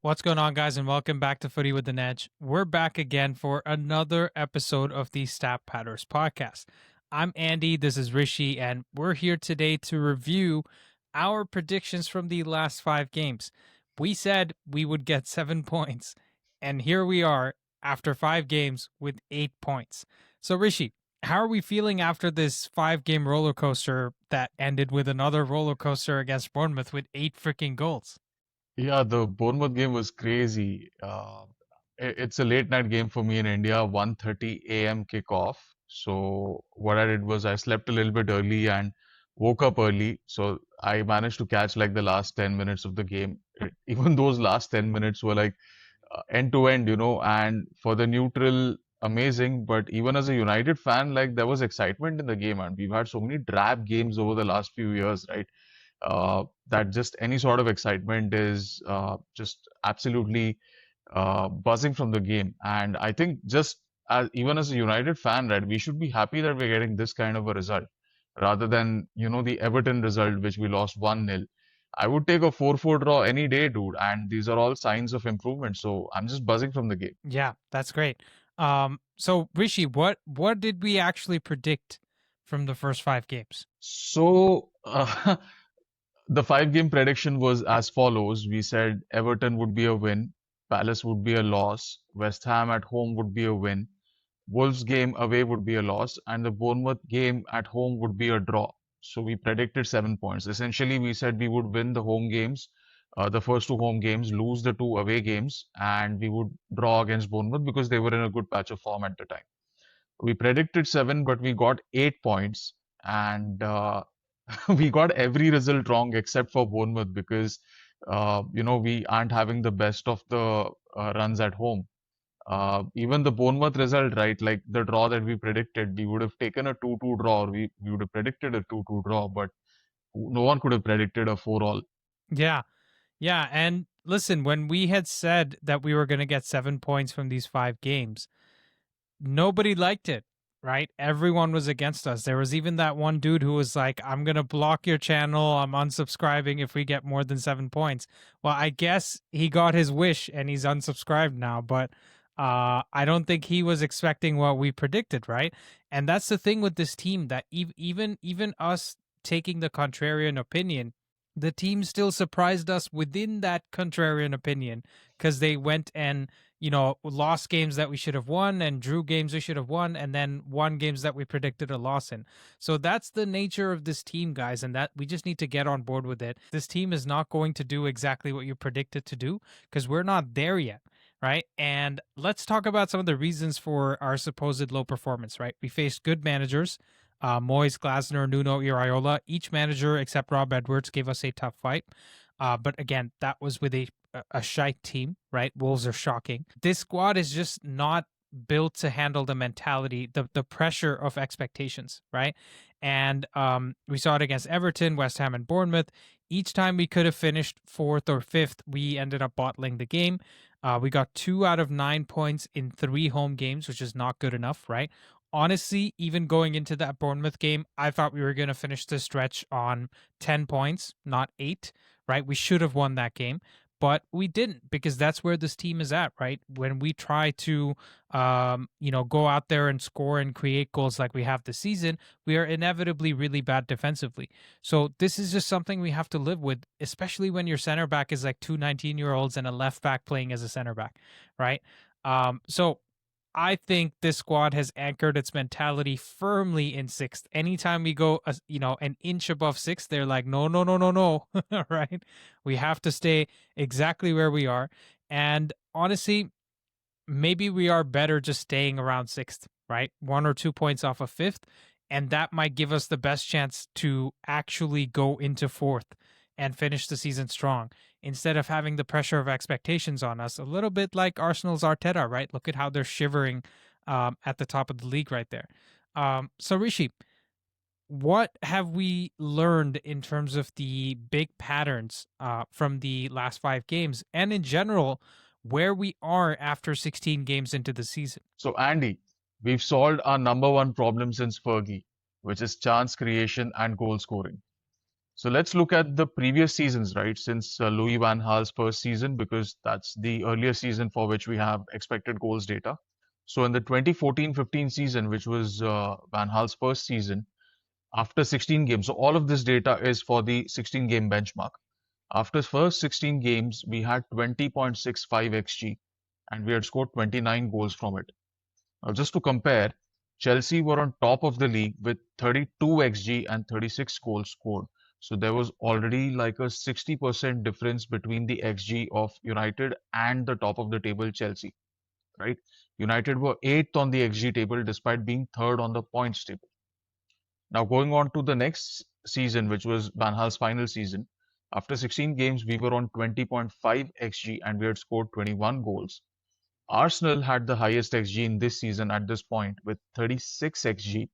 What's going on, guys, and welcome back to Footy with an Edge. We're back again for another episode of the Stat Patters podcast. I'm Andy, this is Rishi, and we're here today to review our predictions from the last 5 games. We said we would get 7 points, and here we are after 5 games with 8 points. So, Rishi, how are we feeling after this 5 game roller coaster that ended with another roller coaster against Bournemouth with 8 freaking goals? Yeah, the Bournemouth game was crazy. It's a late night game for me in India, 1:30 a.m. kickoff. So what I did was I slept a little bit early and woke up early. So I managed to catch like the last 10 minutes of the game. Even those last 10 minutes were like end to end, and for the neutral, amazing. But even as a United fan, like there was excitement in the game, and we've had so many drab games over the last few years, right? That just any sort of excitement is just absolutely buzzing from the game. And I think even as a United fan, right, we should be happy that we're getting this kind of a result rather than, the Everton result, which we lost 1-0. I would take a 4-4 draw any day, dude. And these are all signs of improvement. So I'm just buzzing from the game. Yeah, that's great. So Rishi, what did we actually predict from the first 5 games? So the 5 game prediction was as follows. We said Everton would be a win, Palace would be a loss, West Ham at home would be a win, Wolves game away would be a loss, and the Bournemouth game at home would be a draw. So we predicted 7 points. Essentially, we said we would win the home games, the first 2 home games, lose the 2 away games, and we would draw against Bournemouth because they were in a good patch of form at the time. We predicted 7, but we got 8 points, and we got every result wrong except for Bournemouth because we aren't having the best of the runs at home. Even the Bournemouth result, right? Like the draw that we predicted, we would have taken a 2-2 draw, or we would have predicted a 2-2 draw, but no one could have predicted a 4-all. Yeah, yeah, and listen, when we had said that we were going to get 7 points from these 5 games, nobody liked it, right? Everyone was against us. There was even that one dude who was like, I'm going to block your channel. I'm unsubscribing if we get more than 7 points. Well, I guess he got his wish and he's unsubscribed now, but I don't think he was expecting what we predicted, right? And that's the thing with this team that even us taking the contrarian opinion, the team still surprised us within that contrarian opinion because they went and lost games that we should have won and drew games we should have won and then won games that we predicted a loss in. So that's the nature of this team, guys, and that we just need to get on board with it. This team is not going to do exactly what you predict it to do because we're not there yet, right? And let's talk about some of the reasons for our supposed low performance, right? We faced good managers. Moyes, Glasner, Nuno, Iraola. Each manager except Rob Edwards gave us a tough fight. But again, that was with a shite team, right? Wolves are shocking. This squad is just not built to handle the mentality, the pressure of expectations, right? And we saw it against Everton, West Ham, and Bournemouth. Each time we could have finished fourth or fifth, we ended up bottling the game. We got 2 out of 9 points in 3 home games, which is not good enough, right? Honestly, even going into that Bournemouth game, I thought we were going to finish the stretch on 10 points, not 8, right? We should have won that game, but we didn't because that's where this team is at, right? When we try to, go out there and score and create goals like we have this season, we are inevitably really bad defensively. So this is just something we have to live with, especially when your center back is like 2 19-year-olds and a left back playing as a center back, right? So I think this squad has anchored its mentality firmly in sixth. Anytime we go, an inch above sixth, they're like, no, no, no, no, no, right? We have to stay exactly where we are. And honestly, maybe we are better just staying around sixth, right? 1 or 2 points off of fifth. And that might give us the best chance to actually go into fourth and finish the season strong instead of having the pressure of expectations on us. A little bit like Arsenal's Arteta, right? Look at how they're shivering at the top of the league right there. So, Rishi, what have we learned in terms of the big patterns from the last 5 games and in general where we are after 16 games into the season? So, Andy, we've solved our number one problem since Fergie, which is chance creation and goal scoring. So let's look at the previous seasons, right? Since Louis Van Gaal's first season, because that's the earlier season for which we have expected goals data. So in the 2014-15 season, which was Van Gaal's first season, after 16 games, so all of this data is for the 16 game benchmark. After first 16 games, we had 20.65 xG and we had scored 29 goals from it. Now, just to compare, Chelsea were on top of the league with 32 xG and 36 goals scored. So there was already like a 60% difference between the xG of United and the top of the table Chelsea, right? United were 8th on the xG table despite being 3rd on the points table. Now going on to the next season, which was Van Gaal's final season, after 16 games, we were on 20.5 xG and we had scored 21 goals. Arsenal had the highest xG in this season at this point with 36 xG,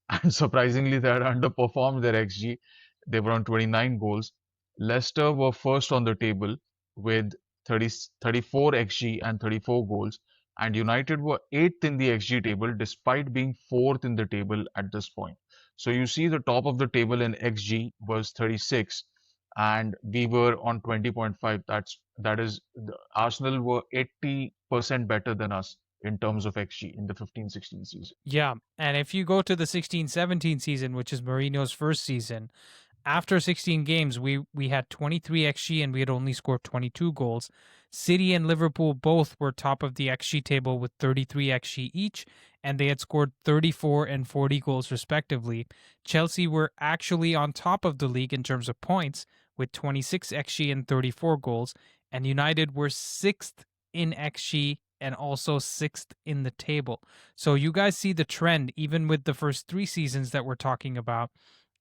and surprisingly, they had underperformed their xG. They were on 29 goals. Leicester were first on the table with 34 xG and 34 goals, and United were 8th in the xG table despite being 4th in the table at this point. So you see the top of the table in xG was 36 and we were on 20.5. That is Arsenal were 80% better than us in terms of xG in the 15-16 season. Yeah, and if you go to the 16-17 season, which is Mourinho's first season, after 16 games, we had 23 xG and we had only scored 22 goals. City and Liverpool both were top of the xG table with 33 xG each, and they had scored 34 and 40 goals respectively. Chelsea were actually on top of the league in terms of points with 26 xG and 34 goals, and United were 6th in xG and also 6th in the table. So you guys see the trend even with the first 3 seasons that we're talking about.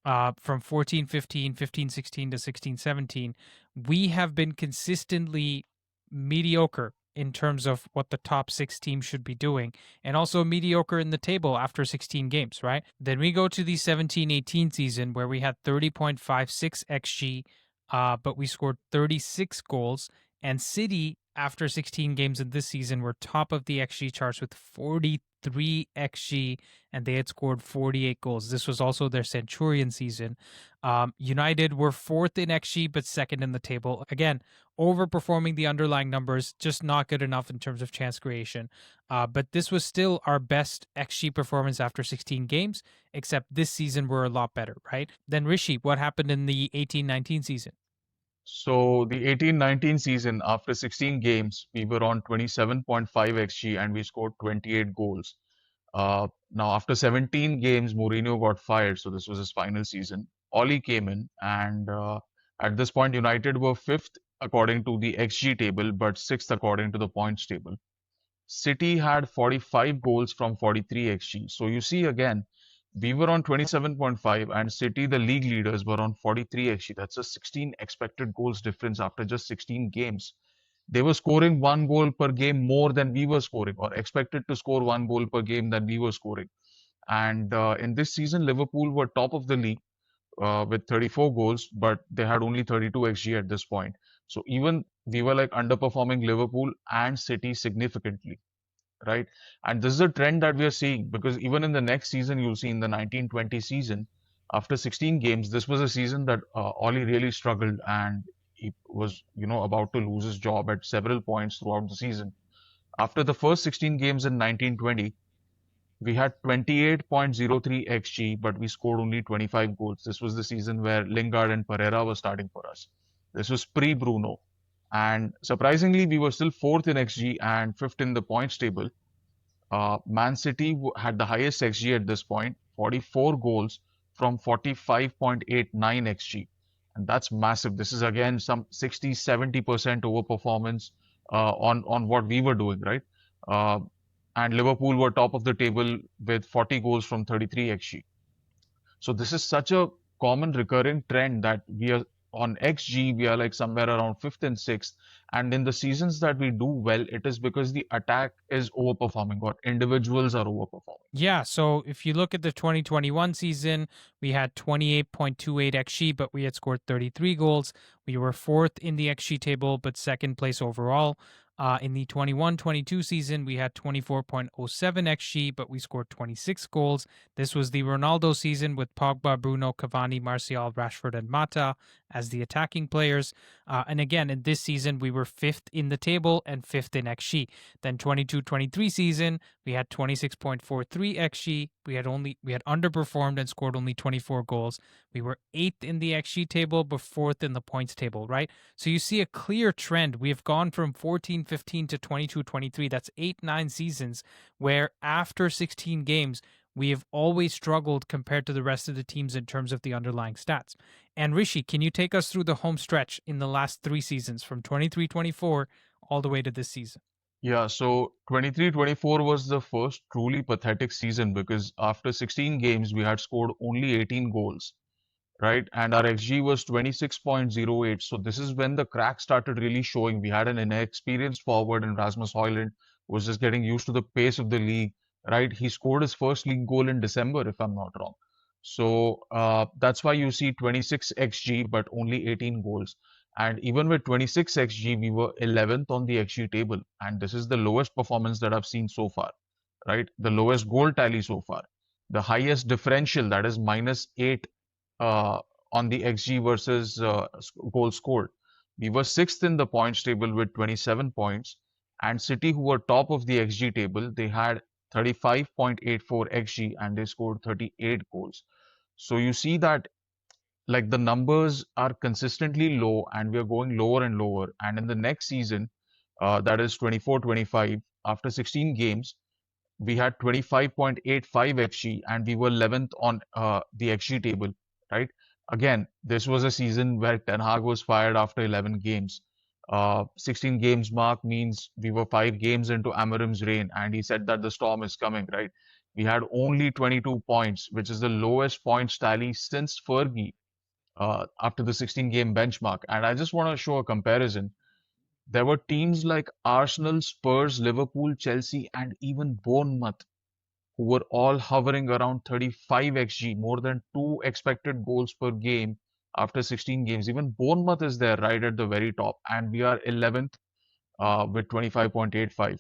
From 14-15, 15-16 to 16-17, we have been consistently mediocre in terms of what the top 6 teams should be doing, and also mediocre in the table after 16 games, right? Then we go to the 17-18 season where we had 30.56 xG, but we scored 36 goals, and City, after 16 games in this season, were top of the xG charts with 43 xG, and they had scored 48 goals. This was also their Centurion season. United were 4th in xG, but 2nd in the table. Again, overperforming the underlying numbers, just not good enough in terms of chance creation. But this was still our best xG performance after 16 games, except this season we're a lot better, right? Then Rishi, what happened in the 18-19 season? So the 18-19 season, after 16 games, we were on 27.5 xG and we scored 28 goals. Now, after 17 games, Mourinho got fired, so this was his final season. Oli came in, and at this point, United were 5th according to the xG table, but 6th according to the points table. City had 45 goals from 43 xG. So you see again, we were on 27.5 and City, the league leaders, were on 43 xG. That's a 16 expected goals difference after just 16 games. They were scoring 1 goal per game more than we were scoring, or expected to score 1 goal per game than we were scoring. And in this season, Liverpool were top of the league with 34 goals, but they had only 32 xG at this point. So even we were like underperforming Liverpool and City significantly, right? And this is a trend that we are seeing because even in the next season, you'll see in the 1920 season, after 16 games, this was a season that Oli really struggled and he was, about to lose his job at several points throughout the season. After the first 16 games in 1920, we had 28.03 xG, but we scored only 25 goals. This was the season where Lingard and Pereira were starting for us. This was pre-Bruno. And surprisingly, we were still 4th in xG and 5th in the points table. Man City had the highest xG at this point, 44 goals from 45.89 xG. And that's massive. This is again some 60-70% overperformance on what we were doing, right? Uh, and Liverpool were top of the table with 40 goals from 33 xG. So this is such a common recurring trend that we are on xG, we are like somewhere around 5th and 6th. And in the seasons that we do well, it is because the attack is overperforming or individuals are overperforming. Yeah, so if you look at the 2021 season, we had 28.28 xG, but we had scored 33 goals. We were 4th in the xG table, but 2nd place overall. In the 21-22 season, we had 24.07 xG, but we scored 26 goals. This was the Ronaldo season with Pogba, Bruno, Cavani, Martial, Rashford, and Mata as the attacking players. And again, in this season, we were fifth in the table and fifth in xG. Then 22-23 season, we had 26.43 xG. We had underperformed and scored only 24 goals. We were eighth in the xG table, but fourth in the points table, right? So you see a clear trend. We have gone from 14-15 to 22-23. That's 8-9 seasons where after 16 games, we have always struggled compared to the rest of the teams in terms of the underlying stats. And Rishi, can you take us through the home stretch in the last 3 seasons from 23-24 all the way to this season? Yeah, so 23-24 was the first truly pathetic season because after 16 games, we had scored only 18 goals, right? And our XG was 26.08. So this is when the crack started really showing. We had an inexperienced forward in Rasmus Højlund who was just getting used to the pace of the league, right? He scored his first league goal in December, if I'm not wrong. So that's why you see 26 XG, but only 18 goals. And even with 26 XG, we were 11th on the XG table. And this is the lowest performance that I've seen so far, right? The lowest goal tally so far. The highest differential, that is -8 uh, on the XG versus goals scored. We were sixth in the points table with 27 points. And City, who were top of the XG table, they had 35.84 XG and they scored 38 goals. So you see that like the numbers are consistently low and we are going lower and lower. And in the next season, that is 24-25, after 16 games, we had 25.85 XG and we were 11th on the XG table, right? Again, this was a season where Ten Hag was fired after 11 games. 16 games mark means we were 5 games into Amorim's reign, and he said that the storm is coming, right? We had only 22 points, which is the lowest points tally since Fergie after the 16-game benchmark. And I just want to show a comparison. There were teams like Arsenal, Spurs, Liverpool, Chelsea, and even Bournemouth who were all hovering around 35 xG, more than 2 expected goals per game after 16 games. Even Bournemouth is there right at the very top, and we are 11th with 25.85,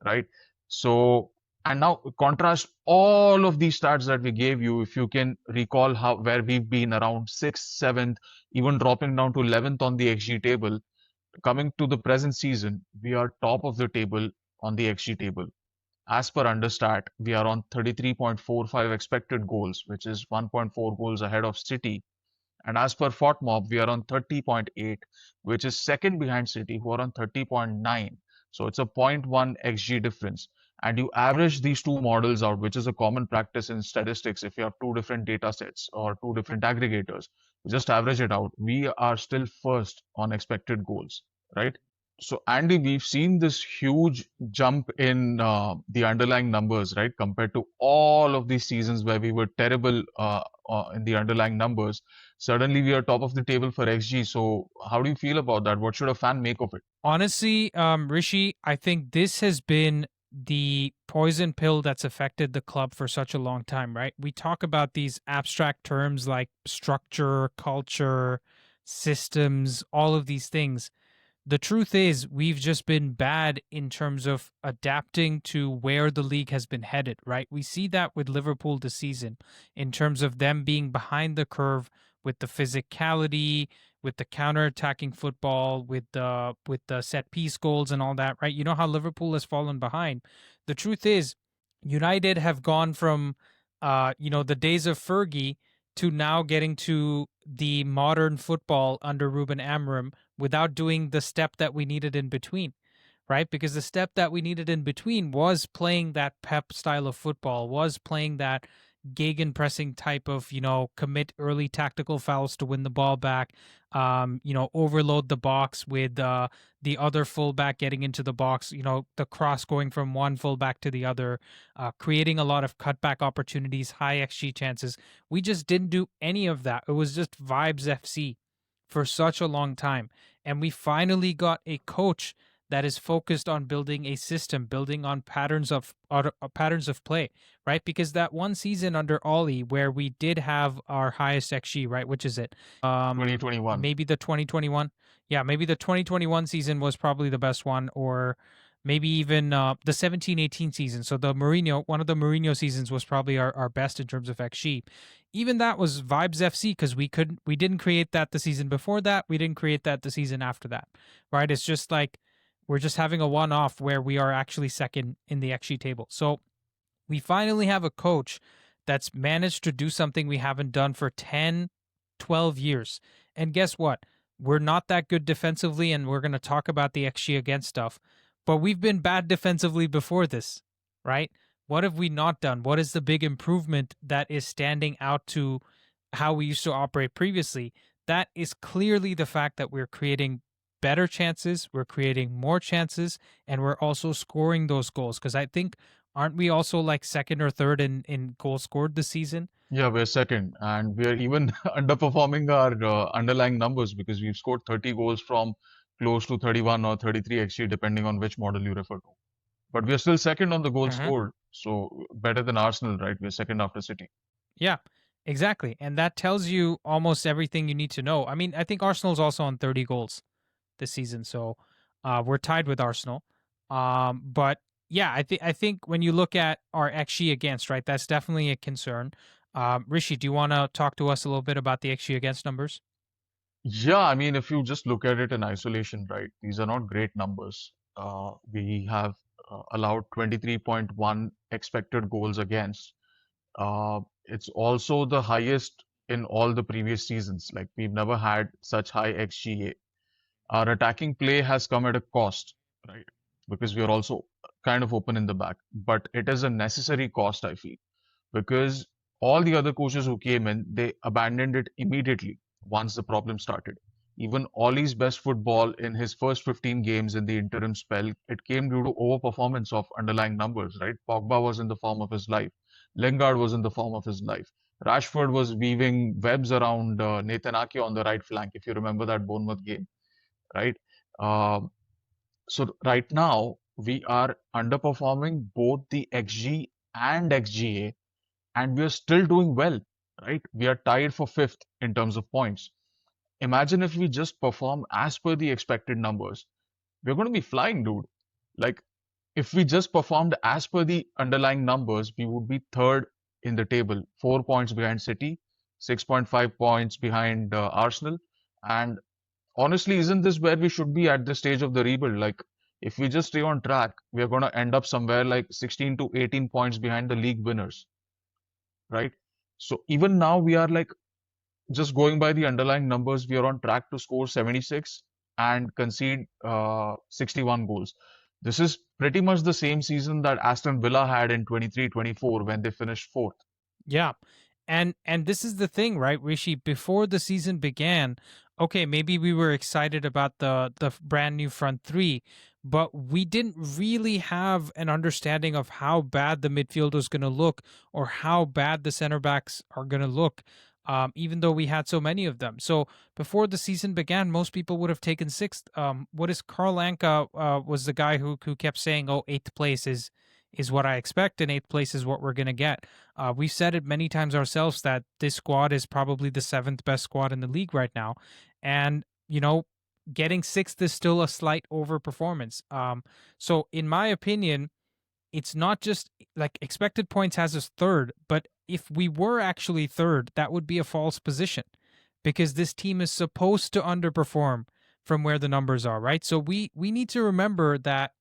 right? So, and now contrast all of these stats that we gave you, if you can recall how where we've been around 6th, 7th, even dropping down to 11th on the XG table. Coming to the present season, we are top of the table on the XG table. As per Understat, we are on 33.45 expected goals, which is 1.4 goals ahead of City. And as per FOTMOB, we are on 30.8, which is second behind City, who are on 30.9. So it's a zero point 0.1 XG difference. And you average these two models out, which is a common practice in statistics. If you have two different data sets or two different aggregators, just average it out. We are still first on expected goals, right? So, Andy, we've seen this huge jump in the underlying numbers, right? Compared to all of these seasons where we were terrible in the underlying numbers. Suddenly, we are top of the table for XG. So, how do you feel about that? What should a fan make of it? Honestly, Rishi, I think this has been the poison pill that's affected the club for such a long time, right? We talk about these abstract terms like structure, culture, systems, all of these things. The truth is, we've just been bad in terms of adapting to where the league has been headed, right? We see that with Liverpool this season in terms of them being behind the curve with the physicality, with the counter-attacking football, with the set piece goals and all that, right? You know how Liverpool has fallen behind. The truth is, United have gone from the days of Fergie to now getting to the modern football under Ruben Amorim without doing the step that we needed in between, right? Because the step that we needed in between was playing that Pep style of football, was playing that gegenpressing type of, commit early tactical fouls to win the ball back, overload the box with the other fullback getting into the box, the cross going from one fullback to the other, creating a lot of cutback opportunities, high XG chances. We just didn't do any of that. It was just vibes FC for such a long time. And we finally got a coach that is focused on building a system, building on patterns of play, right? Because that one season under Ollie where we did have our highest XG, right? Which is it? 2021. Maybe the 2021. Yeah, maybe the 2021 season was probably the best one, or maybe even the 17-18 season. So one of the Mourinho seasons was probably our best in terms of XG. Even that was Vibes FC because we didn't create that the season before that. We didn't create that the season after that, right? It's just like we're just having a one-off where we are actually second in the XG table. So we finally have a coach that's managed to do something we haven't done for 10, 12 years. And guess what? We're not that good defensively, and we're going to talk about the XG against stuff, but we've been bad defensively before this, right? What have we not done? What is the big improvement that is standing out to how we used to operate previously? That is clearly the fact that we're creating better chances, we're creating more chances, and we're also scoring those goals. Because I think, aren't we also like second or third in goals scored this season? Yeah, we're second, and we're even underperforming our underlying numbers because we've scored 30 goals from close to 31 or 33 XG, depending on which model you refer to. But we're still second on the goals Mm-hmm. scored, so better than Arsenal, right? We're second after City. Yeah, exactly. And that tells you almost everything you need to know. I mean, I think Arsenal's also on 30 goals this season, so we're tied with Arsenal. But yeah, I think when you look at our XG against, right, that's definitely a concern. Rishi, do you want to talk to us a little bit about the XG against numbers? Yeah, I mean, if you just look at it in isolation, right, these are not great numbers. We have allowed 23.1 expected goals against. It's also the highest in all the previous seasons. Like, we've never had such high XGA. Our attacking play has come at a cost, right? Because we are also kind of open in the back, but it is a necessary cost, I feel, because all the other coaches who came in, they abandoned it immediately once the problem started. Even Ollie's best football in his first 15 games in the interim spell, it came due to overperformance of underlying numbers, right? Pogba was in the form of his life. Lingard was in the form of his life. Rashford was weaving webs around Nathan Ake on the right flank, if you remember that Bournemouth game, right? Um, so right now, we are underperforming both the XG and XGA, and we are still doing well, right? We are tied for fifth in terms of points. Imagine if we just perform as per the expected numbers. We're going to be flying, dude. Like, if we just performed as per the underlying numbers, we would be third in the table, 4 points behind City, 6.5 points behind Arsenal. And honestly, isn't this where we should be at this stage of the rebuild? Like, if we just stay on track, we are going to end up somewhere like 16 to 18 points behind the league winners, right? So even now, we are like just going by the underlying numbers, we are on track to score 76 and concede 61 goals. This is pretty much the same season that Aston Villa had in 23-24 when they finished fourth. Yeah. And this is the thing, right, Rishi? Before the season began, okay, maybe we were excited about the brand new front three, but we didn't really have an understanding of how bad the midfield was going to look or how bad the center backs are going to look. Even though we had so many of them. So before the season began, most people would have taken sixth. What is Carl Anka was the guy who kept saying, "Oh, eighth place is what I expect, and eighth place is what we're gonna get." We've said it many times ourselves that this squad is probably the seventh best squad in the league right now, and getting sixth is still a slight overperformance. So in my opinion, it's not just like expected points has us third, but if we were actually third, that would be a false position because this team is supposed to underperform from where the numbers are, right? So we need to remember that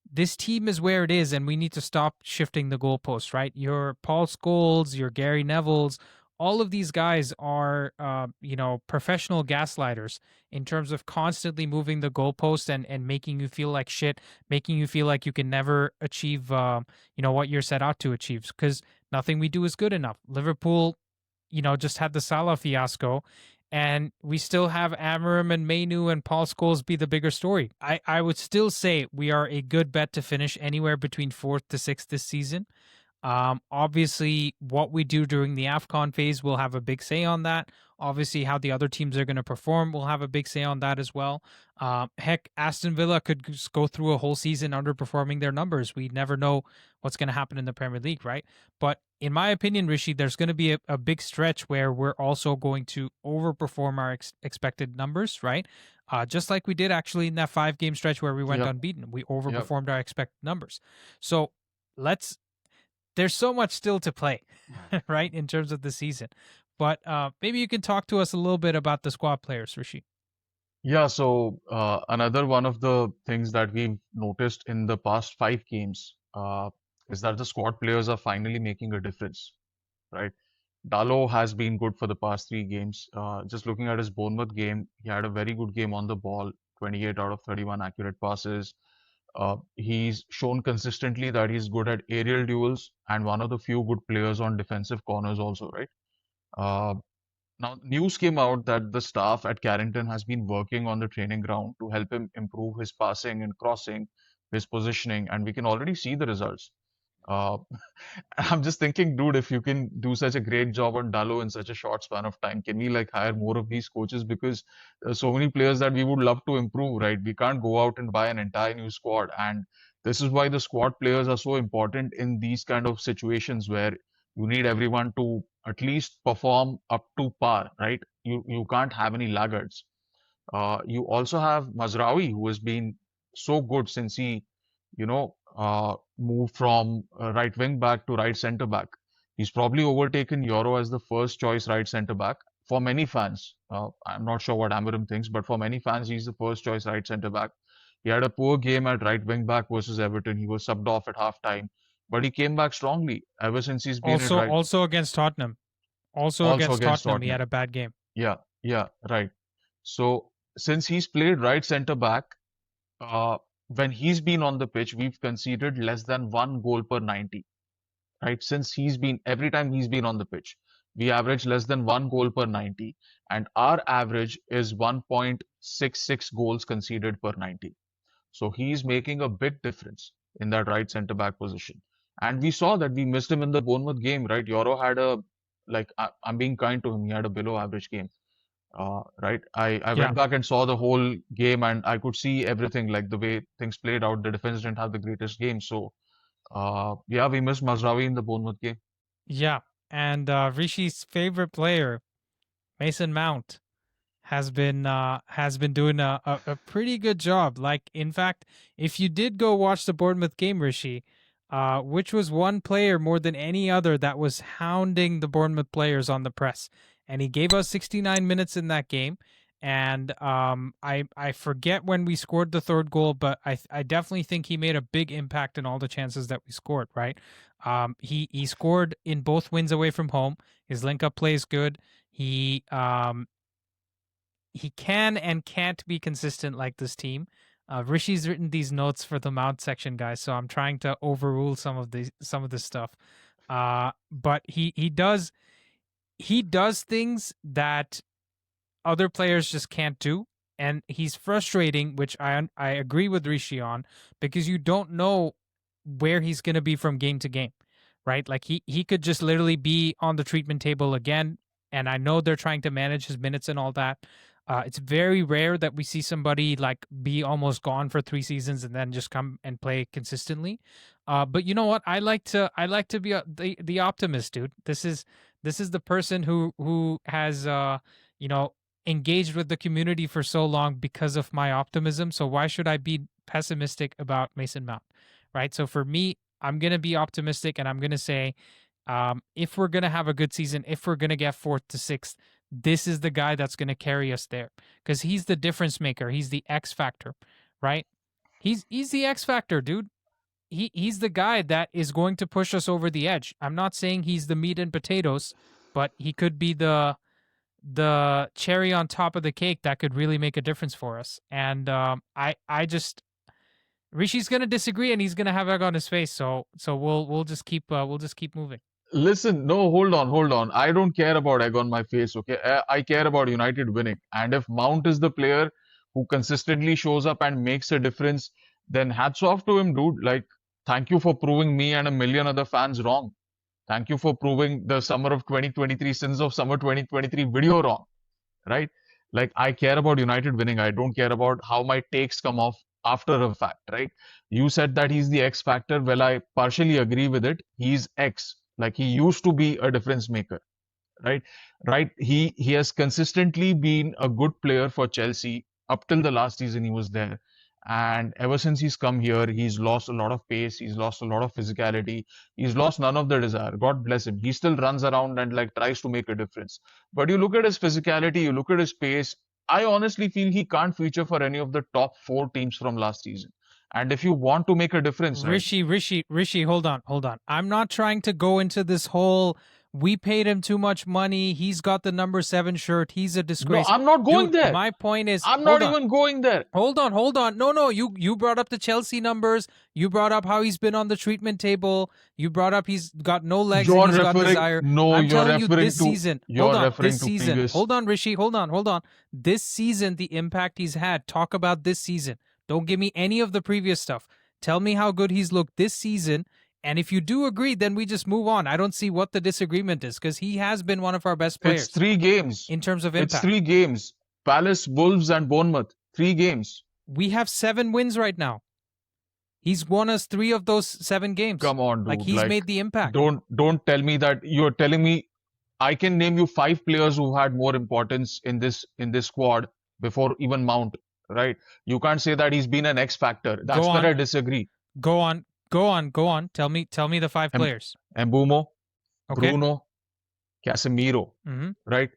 this team is where it is, and we need to stop shifting the goalposts, right? Your Paul Scholes, your Gary Nevilles, all of these guys are, professional gaslighters in terms of constantly moving the goalposts and making you feel like shit, making you feel like you can never achieve, what you're set out to achieve because nothing we do is good enough. Liverpool, just had the Salah fiasco, and we still have Amorim and Mainu and Paul Scholes be the bigger story. I would still say we are a good bet to finish anywhere between fourth to sixth this season. Obviously, what we do during the AFCON phase will have a big say on that. Obviously, how the other teams are going to perform will have a big say on that as well. Heck, Aston Villa could just go through a whole season underperforming their numbers. We never know what's going to happen in the Premier League, right? But in my opinion, Rishi, there's going to be a big stretch where we're also going to overperform our expected numbers, right? Just like we did actually in that 5 game stretch where we went Yep, unbeaten. We yep. overperformed our expected numbers. So let's there's so much still to play, right, in terms of the season. But maybe you can talk to us a little bit about the squad players, Rishi. Yeah, so another one of the things that we've noticed in the past 5 games is that the squad players are finally making a difference, right? Dalo has been good for the past 3 games. Just looking at his Bournemouth game, he had a very good game on the ball, 28 out of 31 accurate passes. He's shown consistently that he's good at aerial duels and one of the few good players on defensive corners also, right? Uh, Now, news came out that the staff at Carrington has been working on the training ground to help him improve his passing and crossing, his positioning, and we can already see the results. Uh, I'm just thinking, dude, if you can do such a great job on Dalo in such a short span of time, can we like hire more of these coaches? Because so many players that we would love to improve, right? We can't go out and buy an entire new squad. And this is why the squad players are so important in these kind of situations where you need everyone to at least perform up to par, right? You can't have any laggards. You also have Mazraoui, who has been so good since he, moved from right wing back to right centre back. He's probably overtaken Euro as the first choice right centre back for many fans. I'm not sure what Amorim thinks, but for many fans, he's the first choice right centre back. He had a poor game at right wing back versus Everton. He was subbed off at half time, but he came back strongly ever since he's been at Also, right. also against Tottenham. Also Also against against Tottenham, he had Tottenham. a bad game. Yeah, yeah, right. So since he's played right centre back, uh, when he's been on the pitch, we've conceded less than 1 goal per 90, right? Since every time he's been on the pitch, we average less than 1 goal per 90, and our average is 1.66 goals conceded per 90. So he's making a big difference in that right centre back position. And we saw that we missed him in the Bournemouth game, right? Euro had I'm being kind to him, he had a below average game. Right. I Yeah. went back and saw the whole game and I could see everything, like the way things played out. The defense didn't have the greatest game. So, yeah, we missed Mazraoui in the Bournemouth game. Yeah. And Rishi's favorite player, Mason Mount, has been doing a pretty good job. Like, in fact, if you did go watch the Bournemouth game, Rishi, which was one player more than any other that was hounding the Bournemouth players on the press, and he gave us 69 minutes in that game. And I forget when we scored the third goal, but I definitely think he made a big impact in all the chances that we scored. Right, he scored in both wins away from home. His link up play is good. He can and can't be consistent like this team. Rishi's written these notes for the Mount section, guys, so I'm trying to overrule some of this stuff. But he does things that other players just can't do, and he's frustrating, which I agree with Rishi on, because you don't know where he's going to be from game to game, right? Like he could just literally be on the treatment table again, and I know they're trying to manage his minutes and all that. It's very rare that we see somebody like be almost gone for 3 seasons and then just come and play consistently. But you know what? I like to be the optimist, dude. This is the person who has you know engaged with the community for so long because of my optimism. So why should I be pessimistic about Mason Mount? Right. So for me, I'm going to be optimistic and I'm going to say, if we're going to have a good season, if we're going to get fourth to sixth, this is the guy that's going to carry us there because he's the difference maker. He's the X factor, right? He's the X factor, dude. He's the guy that is going to push us over the edge. I'm not saying he's the meat and potatoes, but he could be the cherry on top of the cake that could really make a difference for us. And I just Rishi's gonna disagree, and he's gonna have egg on his face. So we'll just keep moving. Listen, no, hold on. I don't care about egg on my face, okay? I care about United winning. And if Mount is the player who consistently shows up and makes a difference, then hats off to him, dude. Like, Thank you for proving me and a million other fans wrong. Thank you for proving the summer of 2023, sins of summer 2023 video wrong, right? Like, I care about United winning. I don't care about how my takes come off after a fact, right? You said that he's the X factor. Well, I partially agree with it. He's X. Like, he used to be a difference maker, right? Right. He has consistently been a good player for Chelsea up till the last season he was there. And ever since he's come here, he's lost a lot of pace, he's lost a lot of physicality, he's lost none of the desire. God bless him. He still runs around and like tries to make a difference. But you look at his physicality, you look at his pace, I honestly feel he can't feature for any of the top four teams from last season. And if you want to make a difference, right? Rishi, hold on. I'm not trying to go into this whole, we paid him too much money, he's got the number 7 shirt, he's a disgrace. No, I'm not going Dude, there. my point is, I'm not even going there. Hold on. No, you brought up the Chelsea numbers. You brought up how he's been on the treatment table. You brought up he's got no legs and he's got desire. No, I'm you're telling you referring this to season. you're Hold on, referring this to season. previous. Hold on, Rishi. Hold on. This season, the impact he's had. Talk about this season. Don't give me any of the previous stuff. Tell me how good he's looked this season. And if you do agree, then we just move on. I don't see what the disagreement is because he has been one of our best players. It's 3 games. In terms of impact. It's 3 games. Palace, Wolves, and Bournemouth. 3 games. We have 7 wins right now. He's won us 3 of those 7 games. Come on, dude. Like, he's made the impact. Don't tell me that you're telling me. I can name you 5 players who had more importance in this squad before even Mount, right? You can't say that he's been an X factor. That's where I disagree. Go on. Tell me the 5 players. Mbeumo, Okay. Bruno, Casemiro, right?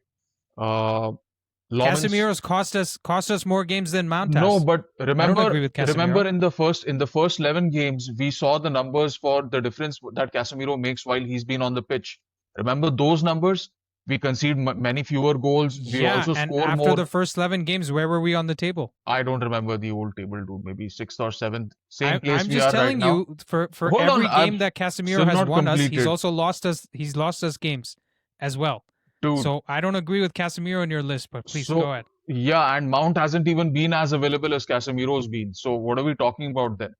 Casemiro's cost us more games than Mount has. No, but remember in the first 11 games, we saw the numbers for the difference that Casemiro makes while he's been on the pitch. Remember those numbers? We concede many fewer goals. We also score more. After the first 11 games, where were we on the table? I don't remember the old table, dude. Maybe 6th or 7th. Same place I'm we just are telling right you, now. for every game that Casemiro has won us, he's also lost us. He's lost us games as well. Dude. So I don't agree with Casemiro on your list, but please go ahead. Yeah, and Mount hasn't even been as available as Casemiro's been. So what are we talking about then?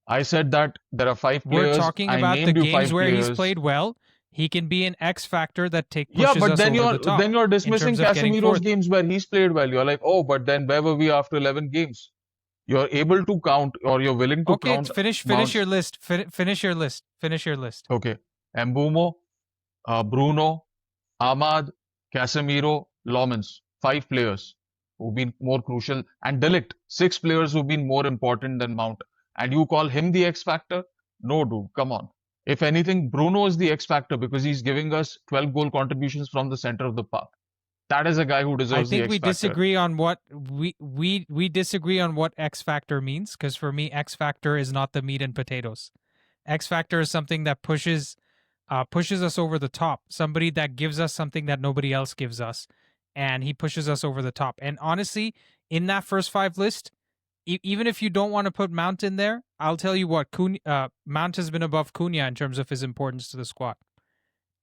I said that there are 5 players. We're talking about the games where he's played well. He can be an X factor that pushes us over the top. Then you're dismissing Casemiro's games where he's played well. You're like, oh, but then where were we after 11 games? You're able to count, or you're willing to count. Okay, finish your list. Finish your list. Okay. Mbeumo, Bruno, Ahmad, Casemiro, Lomans. 5 players who've been more crucial. And De Ligt, 6 players who've been more important than Mount. And you call him the X factor? No, dude, come on. If anything, Bruno is the X factor because he's giving us 12 goal contributions from the center of the park. That is a guy who deserves the X factor. I think we disagree on what we disagree on what X factor means, because for me, X factor is not the meat and potatoes. X factor is something that pushes us over the top. Somebody that gives us something that nobody else gives us, and he pushes us over the top. And honestly, in that first 5 list, even if you don't want to put Mount in there, I'll tell you what, Mount has been above Cunha in terms of his importance to the squad.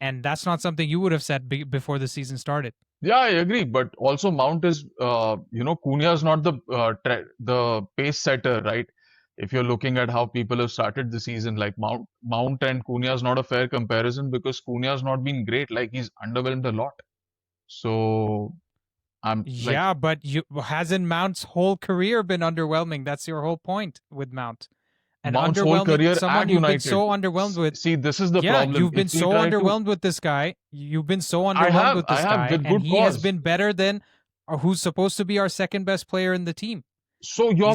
And that's not something you would have said before the season started. Yeah, I agree. But also Mount is, Cunha is not the pace setter, right? If you're looking at how people have started the season, like Mount and Cunha is not a fair comparison because Cunha has not been great. Like, he's underwhelmed a lot. So... but hasn't Mount's whole career been underwhelming? That's your whole point with Mount. And Mount's whole career someone you've been so underwhelmed with. See, this is the problem. You've been so underwhelmed with this guy. You've been so underwhelmed with this guy, and he has been better than who's supposed to be our second best player in the team. So you're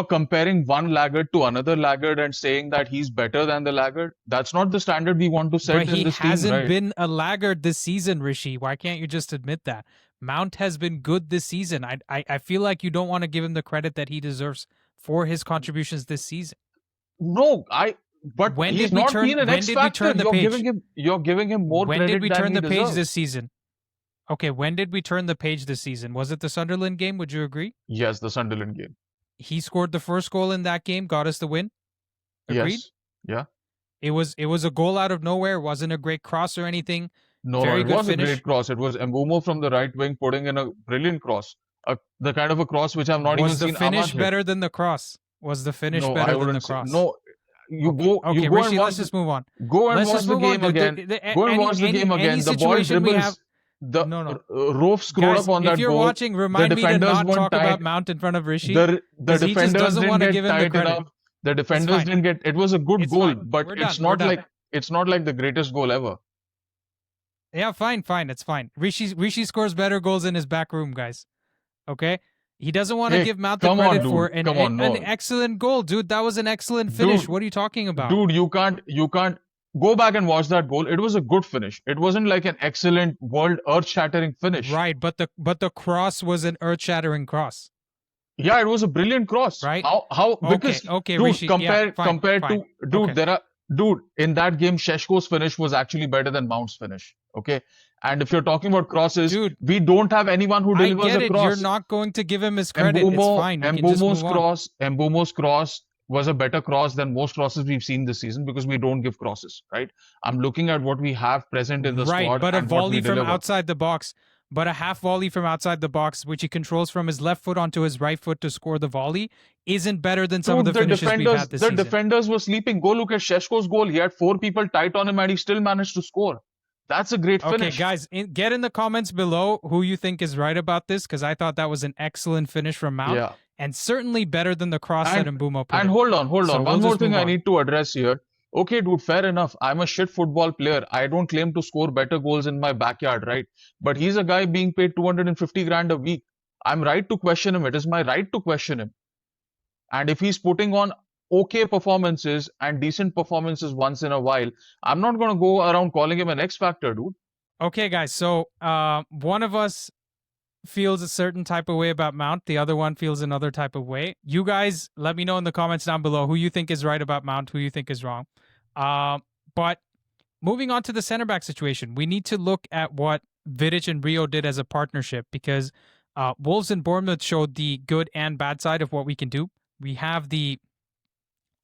comparing one laggard to another laggard and saying that he's better than the laggard. That's not the standard we want to set in this team, right? He hasn't been a laggard this season, Rishi. Why can't you just admit that? Mount has been good this season. I feel like you don't want to give him the credit that he deserves for his contributions this season. No, but he's not been an X factor. You're giving him more credit than he deserves. When did we turn the page this season? Okay, when did we turn the page this season? Was it the Sunderland game? Would you agree? Yes, the Sunderland game. He scored the first goal in that game, got us the win. Agreed? Yes. Yeah. It was a goal out of nowhere. It wasn't a great cross or anything. No, it was a great cross. It was Mbeumo from the right wing putting in a brilliant cross. The kind of a cross which I've not even seen. Was the finish better than the cross? Was the finish better than the cross? No, you Okay. go Okay, you go and Rishi, let's watch the just move on. go and Let's watch just the move on, game dude. again. Go and watch the game Any again. The ball situation we have. dribbles. The No, no. Rove screwed up Guys, on if that you're goal. watching, The remind me to defenders not weren't talk tight. about Mount in front of Rishi The because he just defenders doesn't didn't want to get give him the tight credit. enough. The It's defenders fine. didn't get. It was a good It's goal, fine. but We're done. We're done. it's not like the greatest goal ever. Yeah, fine. It's fine. Rishi scores better goals in his back room, guys. Okay? He doesn't want to Hey, give Mount the come on, credit dude. for an Come on, an no, excellent goal, dude. That was an excellent finish. dude, What are you talking about? dude. You can't go back and watch that goal. It was a good finish. It wasn't like an excellent world earth-shattering finish. Right, but the cross was an earth-shattering cross, Yeah, it was a brilliant cross. right? How Okay, because okay, dude, Rishi. Yeah, fine, compared fine. to dude, Okay. there are dude in that game, Sheshko's finish was actually better than Mount's finish. Okay. And if you're talking about crosses, Dude, we don't have anyone who I delivers get a it. You're cross. not going to give him his credit. It's fine. You can just move on. Mbumo's cross was a better cross than most crosses we've seen this season because we don't give crosses, right? I'm looking at what we have present in the Right, squad but a and what we volley from deliver. outside the box, but a half volley from outside the box, which he controls from his left foot onto his right foot to score the volley, isn't better than some of Dude, the finishes we've had this the season. defenders were sleeping. Go look at Sheshko's goal. He had 4 people tight on him and he still managed to score. That's a great Okay, finish. guys, get in the comments below who you think is right about this, because I thought that was an excellent finish from Mount, Yeah. and certainly better than the cross that Mbumo put And in. hold on. So One we'll more just thing move I on. need to address here. Okay, dude, fair enough. I'm a shit football player. I don't claim to score better goals in my backyard, right? But he's a guy being paid 250 grand a week. I'm right to question him. It is my right to question him. And if he's putting on okay performances and decent performances once in a while, I'm not going to go around calling him an X factor, dude. Okay, guys, so one of us feels a certain type of way about Mount, the other one feels another type of way. You guys, let me know in the comments down below who you think is right about Mount, who you think is wrong. But moving on to the center back situation, we need to look at what Vidic and Rio did as a partnership, because Wolves and Bournemouth showed the good and bad side of what we can do. We have the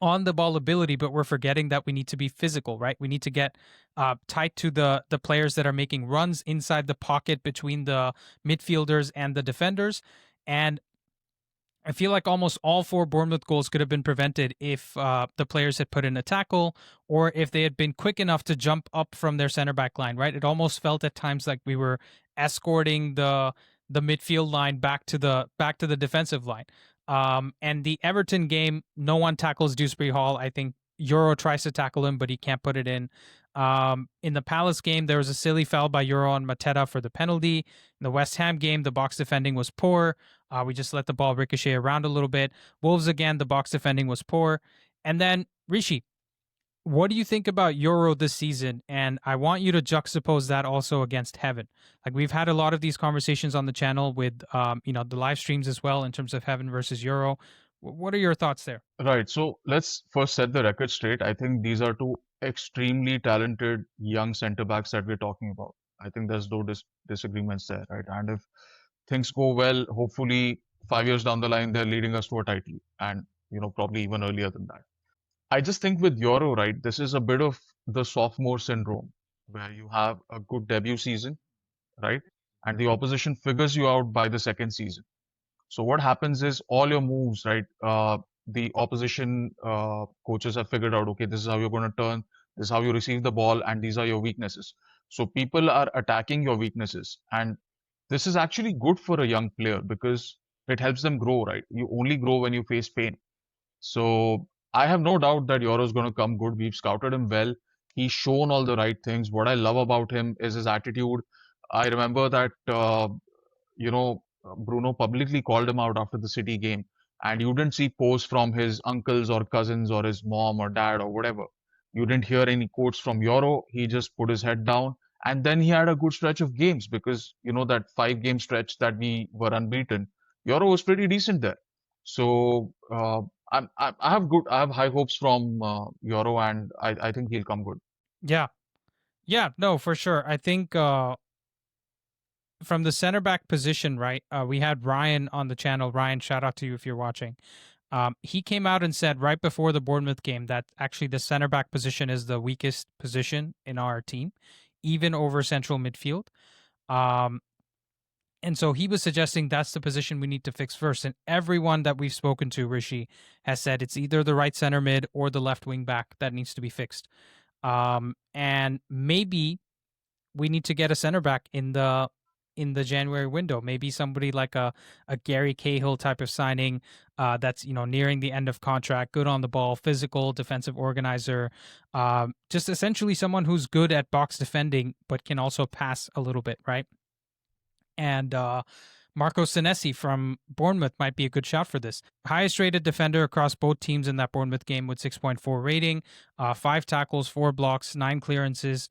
on the ball ability, but we're forgetting that we need to be physical, right? We need to get tight to the players that are making runs inside the pocket between the midfielders and the defenders. And I feel like almost all 4 Bournemouth goals could have been prevented if the players had put in a tackle, or if they had been quick enough to jump up from their center back line, right? It almost felt at times like we were escorting the midfield line back to the defensive line. And the Everton game, no one tackles Dewsbury Hall. I think Euro tries to tackle him, but he can't put it in. In the Palace game, there was a silly foul by Euro on Mateta for the penalty. In the West Ham game, the box defending was poor. We just let the ball ricochet around a little bit. Wolves, again, the box defending was poor. And then, Rishi, what do you think about Euro this season? And I want you to juxtapose that also against Heaven. Like, we've had a lot of these conversations on the channel with, the live streams as well in terms of Heaven versus Euro. What are your thoughts there? Right. So let's first set the record straight. I think these are 2 extremely talented young center backs that we're talking about. I think there's no disagreements there, right? And if things go well, hopefully 5 years down the line, they're leading us to a title, and probably even earlier than that. I just think with Euro, right, this is a bit of the sophomore syndrome where you have a good debut season, right? And the opposition figures you out by the second season. So what happens is all your moves, right? The opposition coaches have figured out, okay, this is how you're going to turn, this is how you receive the ball, and these are your weaknesses. So people are attacking your weaknesses, and this is actually good for a young player because it helps them grow, right? You only grow when you face pain. So I have no doubt that Euro is going to come good. We've scouted him well. He's shown all the right things. What I love about him is his attitude. I remember that Bruno publicly called him out after the City game, and you didn't see posts from his uncles or cousins or his mom or dad or whatever. You didn't hear any quotes from Euro. He just put his head down, and then he had a good stretch of games because that 5 game stretch that we were unbeaten. Euro was pretty decent there. So I have high hopes from Euro, and I think he'll come good. Yeah, no, for sure. I think from the center back position, right? We had Ryan on the channel. Ryan, shout out to you if you're watching. He came out and said right before the Bournemouth game that actually the center back position is the weakest position in our team, even over central midfield. And so he was suggesting that's the position we need to fix first. And everyone that we've spoken to, Rishi, has said it's either the right center mid or the left wing back that needs to be fixed. And maybe we need to get a center back in the January window. Maybe somebody like a Gary Cahill type of signing, that's nearing the end of contract, good on the ball, physical, defensive organizer, just essentially someone who's good at box defending but can also pass a little bit, right? And Marco Senesi from Bournemouth might be a good shout for this. Highest rated defender across both teams in that Bournemouth game with 6.4 rating, 5 tackles, 4 blocks, 9 clearances,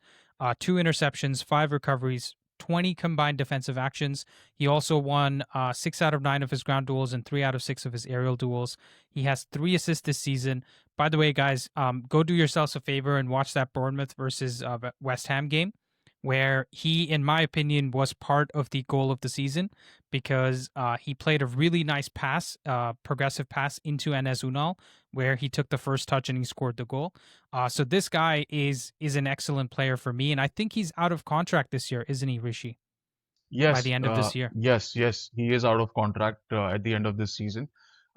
2 interceptions, 5 recoveries, 20 combined defensive actions. He also won 6 out of 9 of his ground duels and 3 out of 6 of his aerial duels. He has 3 assists this season. By the way, guys, go do yourselves a favor and watch that Bournemouth versus West Ham game, where he, in my opinion, was part of the goal of the season because he played a really nice pass, progressive pass into Enes Unal, where he took the first touch and he scored the goal. So this guy is an excellent player for me, and I think he's out of contract this year, isn't he, Rishi? By Yes, the end of this year. yes, he is out of contract at the end of this season.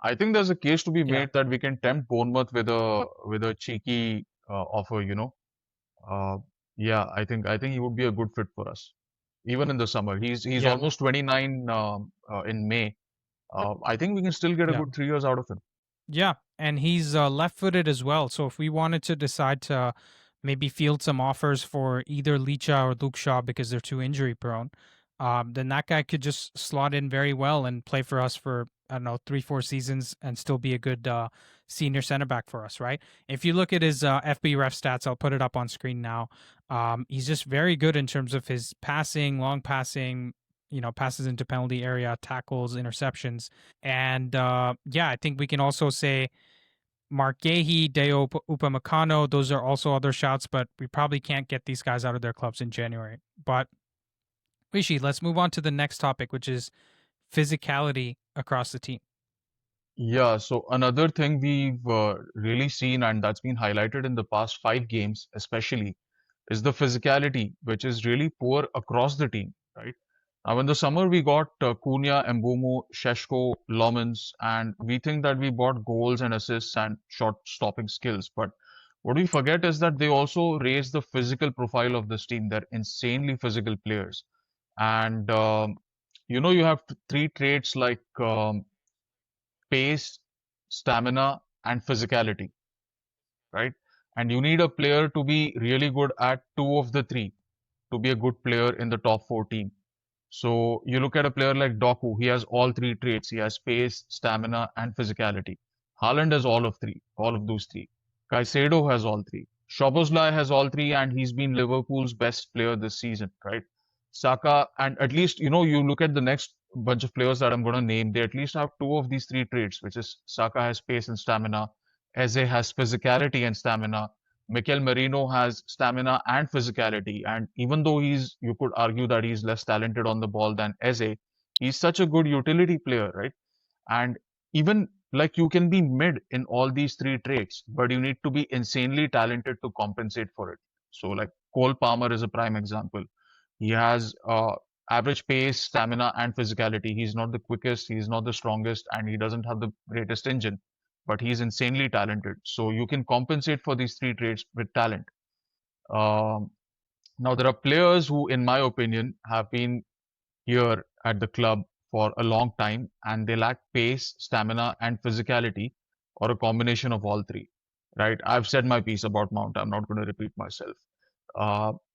I think there's a case to be Yeah, made that we can tempt Bournemouth with a cheeky offer, you know. Uh, yeah, I think he would be a good fit for us, even in the summer. He's yeah, almost 29 in May. I think we can still get a yeah. good 3 years out of him. Yeah, and he's left-footed as well. So if we wanted to decide to maybe field some offers for either Licha or Luke Shaw because they're too injury prone, then that guy could just slot in very well and play for us for, I don't know, 3-4 seasons and still be a good senior center back for us, right? If you look at his FB ref stats, I'll put it up on screen now. He's just very good in terms of his passing, long passing, passes into penalty area, tackles, interceptions. And yeah, I think we can also say Mark Gahey, Deo Upamecano. Those are also other shouts, but we probably can't get these guys out of their clubs in January. But Rishi, let's move on to the next topic, which is physicality across the team. Yeah, so another thing we've really seen, and that's been highlighted in the past 5 games, especially, is the physicality, which is really poor across the team, right? Now, in the summer, we got Cunha, Mbumo, Sheshko, Lomans, and we think that we bought goals and assists and shot stopping skills. But what we forget is that they also raise the physical profile of this team. They're insanely physical players. And, you have 3 traits like pace, stamina, and physicality, right? And you need a player to be really good at 2 of the 3 to be a good player in the top 4 team. So you look at a player like Doku, he has all 3 traits. He has pace, stamina, and physicality. Haaland has all of those 3. Caicedo has all 3. Szoboszlai has all 3, and he's been Liverpool's best player this season, right? Saka, and at least, you look at the next bunch of players that I'm going to name, they at least have 2 of these 3 traits, which is Saka has pace and stamina, Eze has physicality and stamina, Mikel Merino has stamina and physicality, and even though you could argue that he's less talented on the ball than Eze, he's such a good utility player, right? And even like you can be mid in all these 3 traits, but you need to be insanely talented to compensate for it. So like Cole Palmer is a prime example. He has average pace, stamina, and physicality. He's not the quickest, he's not the strongest, and he doesn't have the greatest engine, but he's insanely talented. So you can compensate for these 3 traits with talent. Um, Now, there are players who, in my opinion, have been here at the club for a long time and they lack pace, stamina, and physicality, or a combination of all 3. Right? I've said my piece about Mount. I'm not going to repeat myself.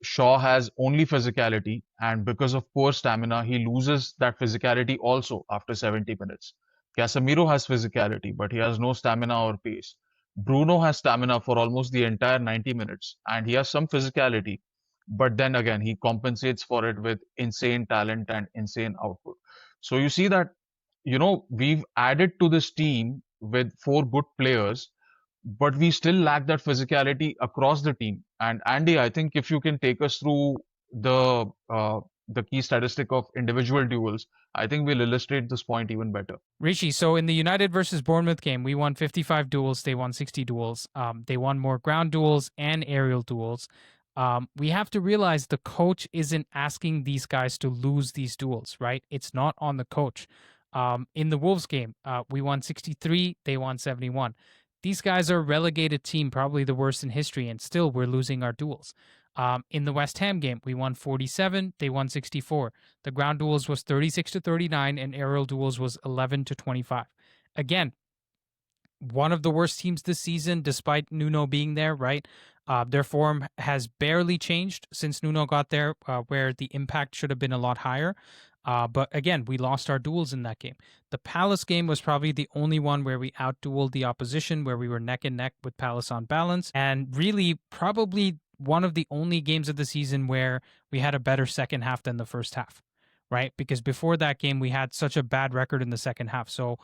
Shaw has only physicality, and because of poor stamina, he loses that physicality also after 70 minutes. Casemiro has physicality, but he has no stamina or pace. Bruno has stamina for almost the entire 90 minutes, and he has some physicality, but then again, he compensates for it with insane talent and insane output. So you see that, we've added to this team with 4 good players, but we still lack that physicality across the team. And Andy, I think if you can take us through the key statistic of individual duels, I think we'll illustrate this point even better. Rishi, so in the United versus Bournemouth game, we won 55 duels. They won 60 duels. They won more ground duels and aerial duels. We have to realize the coach isn't asking these guys to lose these duels, right? It's not on the coach. In the Wolves game, we won 63, they won 71. These guys are a relegated team, probably the worst in history, and still we're losing our duels. In the West Ham game, we won 47, they won 64. The ground duels was 36 to 39, and aerial duels was 11 to 25. Again, one of the worst teams this season, despite Nuno being there, right? Their form has barely changed since Nuno got there, where the impact should have been a lot higher. But again, we lost our duels in that game. The Palace game was probably the only one where we outdueled the opposition, where we were neck and neck with Palace on balance. And really, probably one of the only games of the season where we had a better second half than the first half, right? Because before that game, we had such a bad record in the second half. So,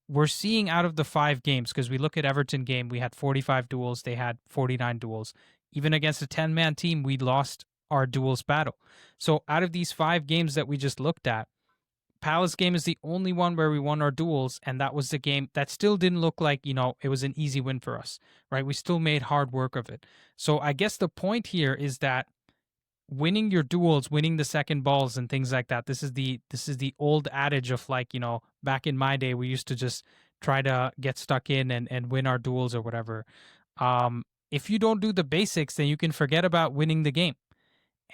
we're seeing out of the 5 games, because we look at Everton game, we had 45 duels, they had 49 duels. Even against a 10-man team, we lost our duels battle. So out of these 5 games that we just looked at, Palace game is the only one where we won our duels, and that was the game that still didn't look like, it was an easy win for us, right? We still made hard work of it. So I guess the point here is that winning your duels, winning the second balls and things like that. This is the old adage of, like, back in my day, we used to just try to get stuck in and win our duels or whatever. If you don't do the basics, then you can forget about winning the game.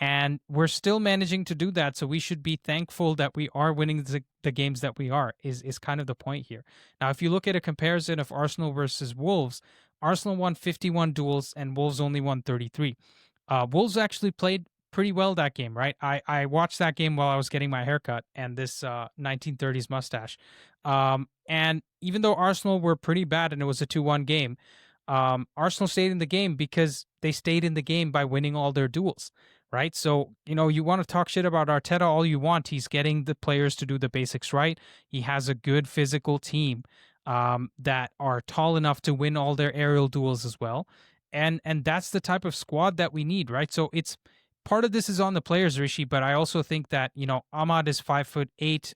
And we're still managing to do that. So we should be thankful that we are winning the games that we are, is kind of the point here. Now, if you look at a comparison of Arsenal versus Wolves, Arsenal won 51 duels and Wolves only won 33. Wolves actually played pretty well that game, right? I watched that game while I was getting my haircut and this 1930s mustache. And even though Arsenal were pretty bad and it was a 2-1 game, Arsenal stayed in the game because they stayed in the game by winning all their duels, right? So, you want to talk shit about Arteta all you want. He's getting the players to do the basics right. He has a good physical team that are tall enough to win all their aerial duels as well. And that's the type of squad that we need, right? So it's part of this is on the players, Rishi, but I also think that, Ahmad is 5'8",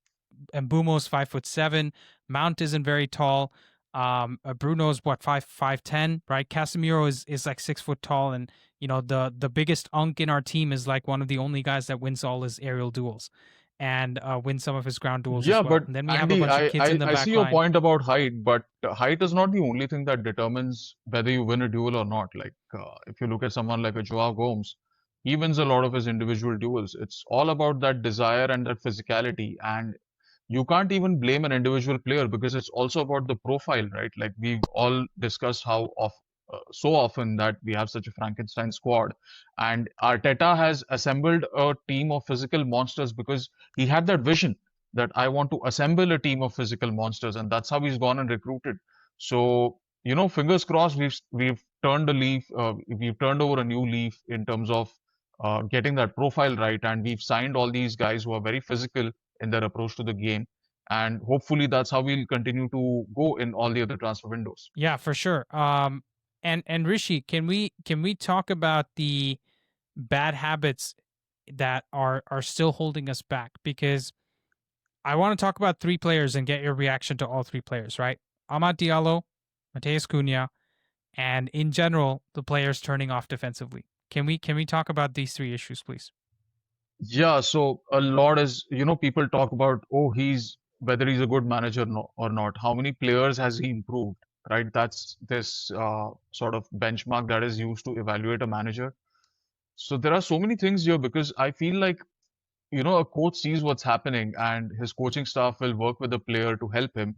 and Mbumo's 5'7". Mount isn't very tall. Bruno's what, 5'10", right? Casemiro is like 6 foot tall, and the biggest unk in our team is like one of the only guys that wins all his aerial duels and wins some of his ground duels as Yeah, well. but And then we have a Andy, bunch of kids in the I see back your line. point about height, but height is not the only thing that determines whether you win a duel or not. Like, if you look at someone like a Joao Gomes, he wins a lot of his individual duels. It's all about that desire and that physicality. And you can't even blame an individual player because it's also about the profile, right? Like we've all discussed so often that we have such a Frankenstein squad, and Arteta has assembled a team of physical monsters because he had that vision that I want to assemble a team of physical monsters, and that's how he's gone and recruited. So, fingers crossed, we've turned a leaf, we've turned over a new leaf in terms of getting that profile right, and we've signed all these guys who are very physical in their approach to the game. And hopefully that's how we'll continue to go in all the other transfer windows. Yeah, for sure. And Rishi, can we talk about the bad habits that are still holding us back? Because I want to talk about 3 players and get your reaction to all 3 players, right? Amad Diallo, Mateus Cunha, and in general, the players turning off defensively. Can we talk about these 3 issues, please? Yeah, so a lot is, people talk about, oh, whether he's a good manager or not. How many players has he improved, right? That's this sort of benchmark that is used to evaluate a manager. So there are so many things here because I feel like, a coach sees what's happening and his coaching staff will work with the player to help him.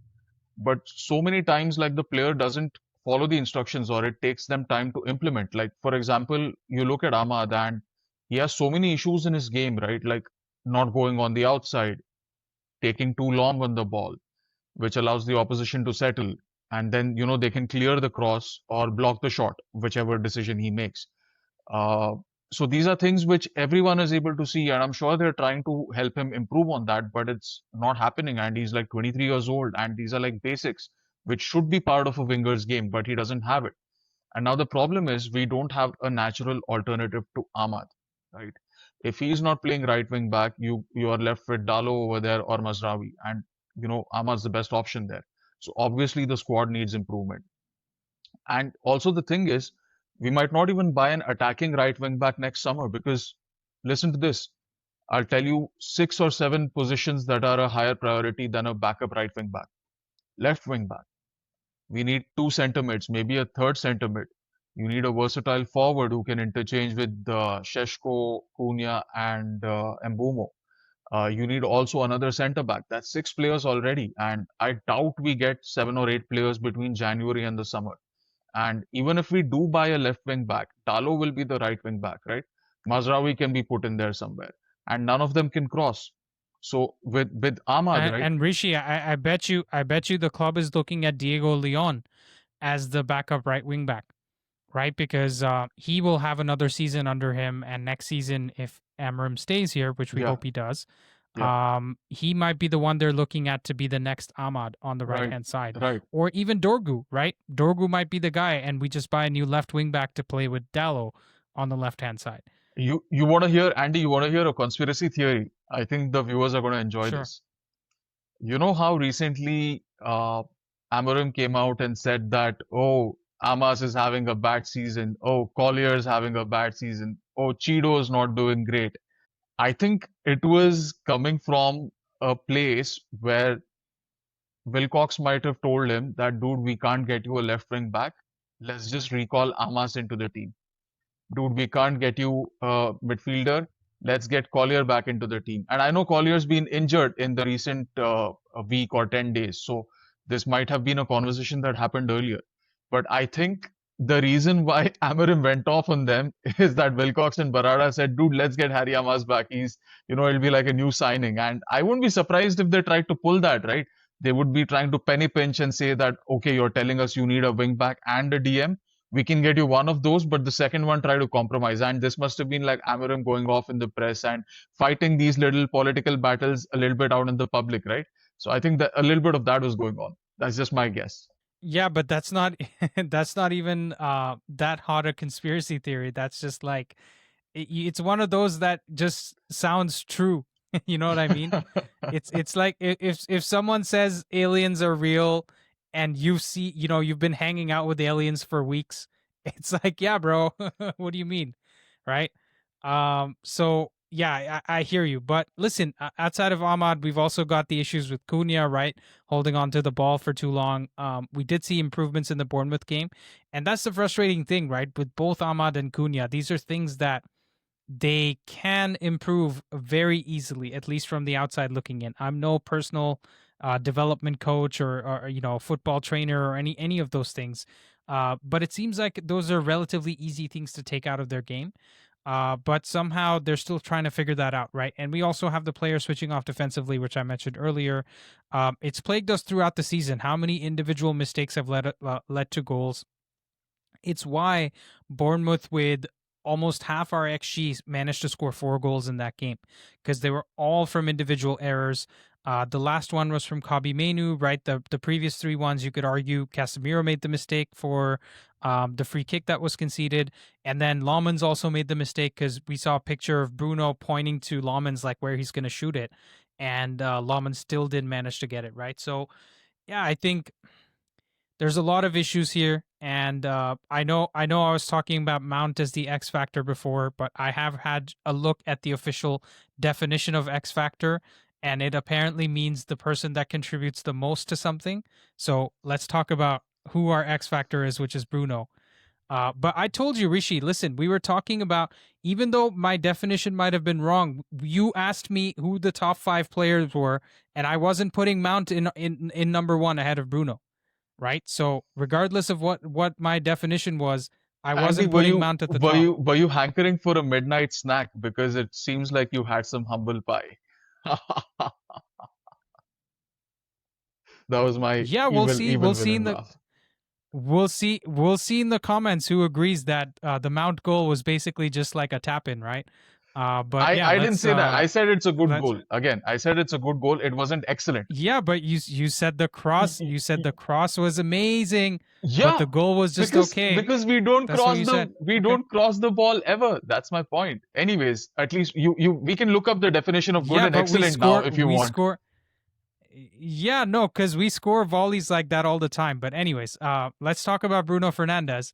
But so many times, like the player doesn't follow the instructions or it takes them time to implement. Like, for example, you look at Ahmad and he has so many issues in his game, right? Like not going on the outside, taking too long on the ball, which allows the opposition to settle. And then, they can clear the cross or block the shot, whichever decision he makes. Uh, so these are things which everyone is able to see, and I'm sure they're trying to help him improve on that, but it's not happening. And he's like 23 years old, and these are like basics which should be part of a winger's game, but he doesn't have it. And now the problem is we don't have a natural alternative to Ahmad, right? If he's not playing right wing back, you are left with Dalo over there or Mazraoui, and Ahmad's the best option there. So obviously the squad needs improvement. And also the thing is, We might not even buy an attacking right wing back next summer because listen to this. I'll tell you 6 or 7 positions that are a higher priority than a backup right wing back. Left wing back. We need two center mids, maybe a third center mid. You need a versatile forward who can interchange with Sheshko, Cunha, and Mbumo. You need also another center back. That's 6 players already. And I doubt we get 7 or 8 players between January and the summer. And even if we do buy a left wing back, Talo will be the right wing back, right? Mazraoui can be put in there somewhere. And none of them can cross. So with Ahmad, right? And Rishi, I bet you the club is looking at Diego Leon as the backup right wing back, right? Because he will have another season under him, and next season, if Amorim stays here, which we Yeah, hope he does, yeah, he might be the one they're looking at to be the next Ahmad on the right right, hand side, right. or even Dorgu, right? Dorgu might be the guy, and we just buy a new left wing back to play with Dallo on the left hand side. You want to hear, Andy, you want to hear a conspiracy theory? I think the viewers are going to enjoy Sure. this. You know how recently Amorim came out and said that, oh, Amas is having a bad season. Oh, Collier's having a bad season. Oh, Cheedo's not doing great. I think it was coming from a place where Wilcox might have told him that, dude, we can't get you a left wing back. Let's just recall Amas into the team. Dude, we can't get you a midfielder. Let's get Collier back into the team. And I know Collier's been injured in the recent week or 10 days. So this might have been a conversation that happened earlier. But I think the reason why Amorim went off on them is that Wilcox and Barada said, dude, let's get Harry Amas back. It'll be like a new signing. And I wouldn't be surprised if they tried to pull that, right? They would be trying to penny pinch and say that, okay, you're telling us you need a wing back and a DM. We can get you one of those, but the second one try to compromise. And this must have been like Amorim going off in the press and fighting these little political battles a little bit out in the public, right? So I think that a little bit of that was going on. That's just my guess. Yeah, but that's not that's not even that hot a conspiracy theory. That's just like it's one of those that just sounds true. You know what I mean? It's like if someone says aliens are real and you've been hanging out with aliens for weeks, it's like, yeah, bro, what do you mean? Right? So yeah, I hear you. But listen, outside of Ahmad, we've also got the issues with Cunha, right? Holding on to the ball for too long. We did see improvements in the Bournemouth game. And that's the frustrating thing, right? With both Ahmad and Cunha, these are things that they can improve very easily, at least from the outside looking in. I'm no personal development coach or football trainer or any of those things, but it seems like those are relatively easy things to take out of their game. But somehow they're still trying to figure that out, right? And we also have the players switching off defensively, which I mentioned earlier. It's plagued us throughout the season. How many individual mistakes have led to goals? It's why Bournemouth, with almost half our XG, managed to score 4 goals in that game because they were all from individual errors. The last one was from Kabi Menu, right? The previous 3 ones, you could argue Casemiro made the mistake for the free kick that was conceded. And then Lawman's also made the mistake because we saw a picture of Bruno pointing to Lawman's like where he's going to shoot it. And Lawman still didn't manage to get it, right? So, yeah, I think there's a lot of issues here, and I know I was talking about Mount as the X factor before, but I have had a look at the official definition of X factor, and it apparently means the person that contributes the most to something. So let's talk about who our X factor is, which is Bruno. But I told you, Rishi, listen, we were talking about, even though my definition might have been wrong, you asked me who the top 5 players were, and I wasn't putting Mount in number 1 ahead of Bruno. Right? So regardless of what my definition was, I Andy, wasn't putting Mount at the were top. you hankering for a midnight snack because it seems like you had some humble pie? That was my Yeah, we'll evil see. evil villain laugh. We'll see in the comments who agrees that the Mount goal was basically just like a tap in, right? But yeah, I didn't say that. I said it's a good let's goal. Again, I said it's a good goal. It wasn't excellent. yeah, but you said the cross. You said the cross was amazing, but Yeah, the goal was just okay. because That's what you said. we Okay. don't cross the ball ever. That's my point. Anyways, at least you we can look up the definition of good Yeah, and but excellent now if you we want. score. Yeah, no, because we score volleys like that all the time. But anyways, let's talk about Bruno Fernandes.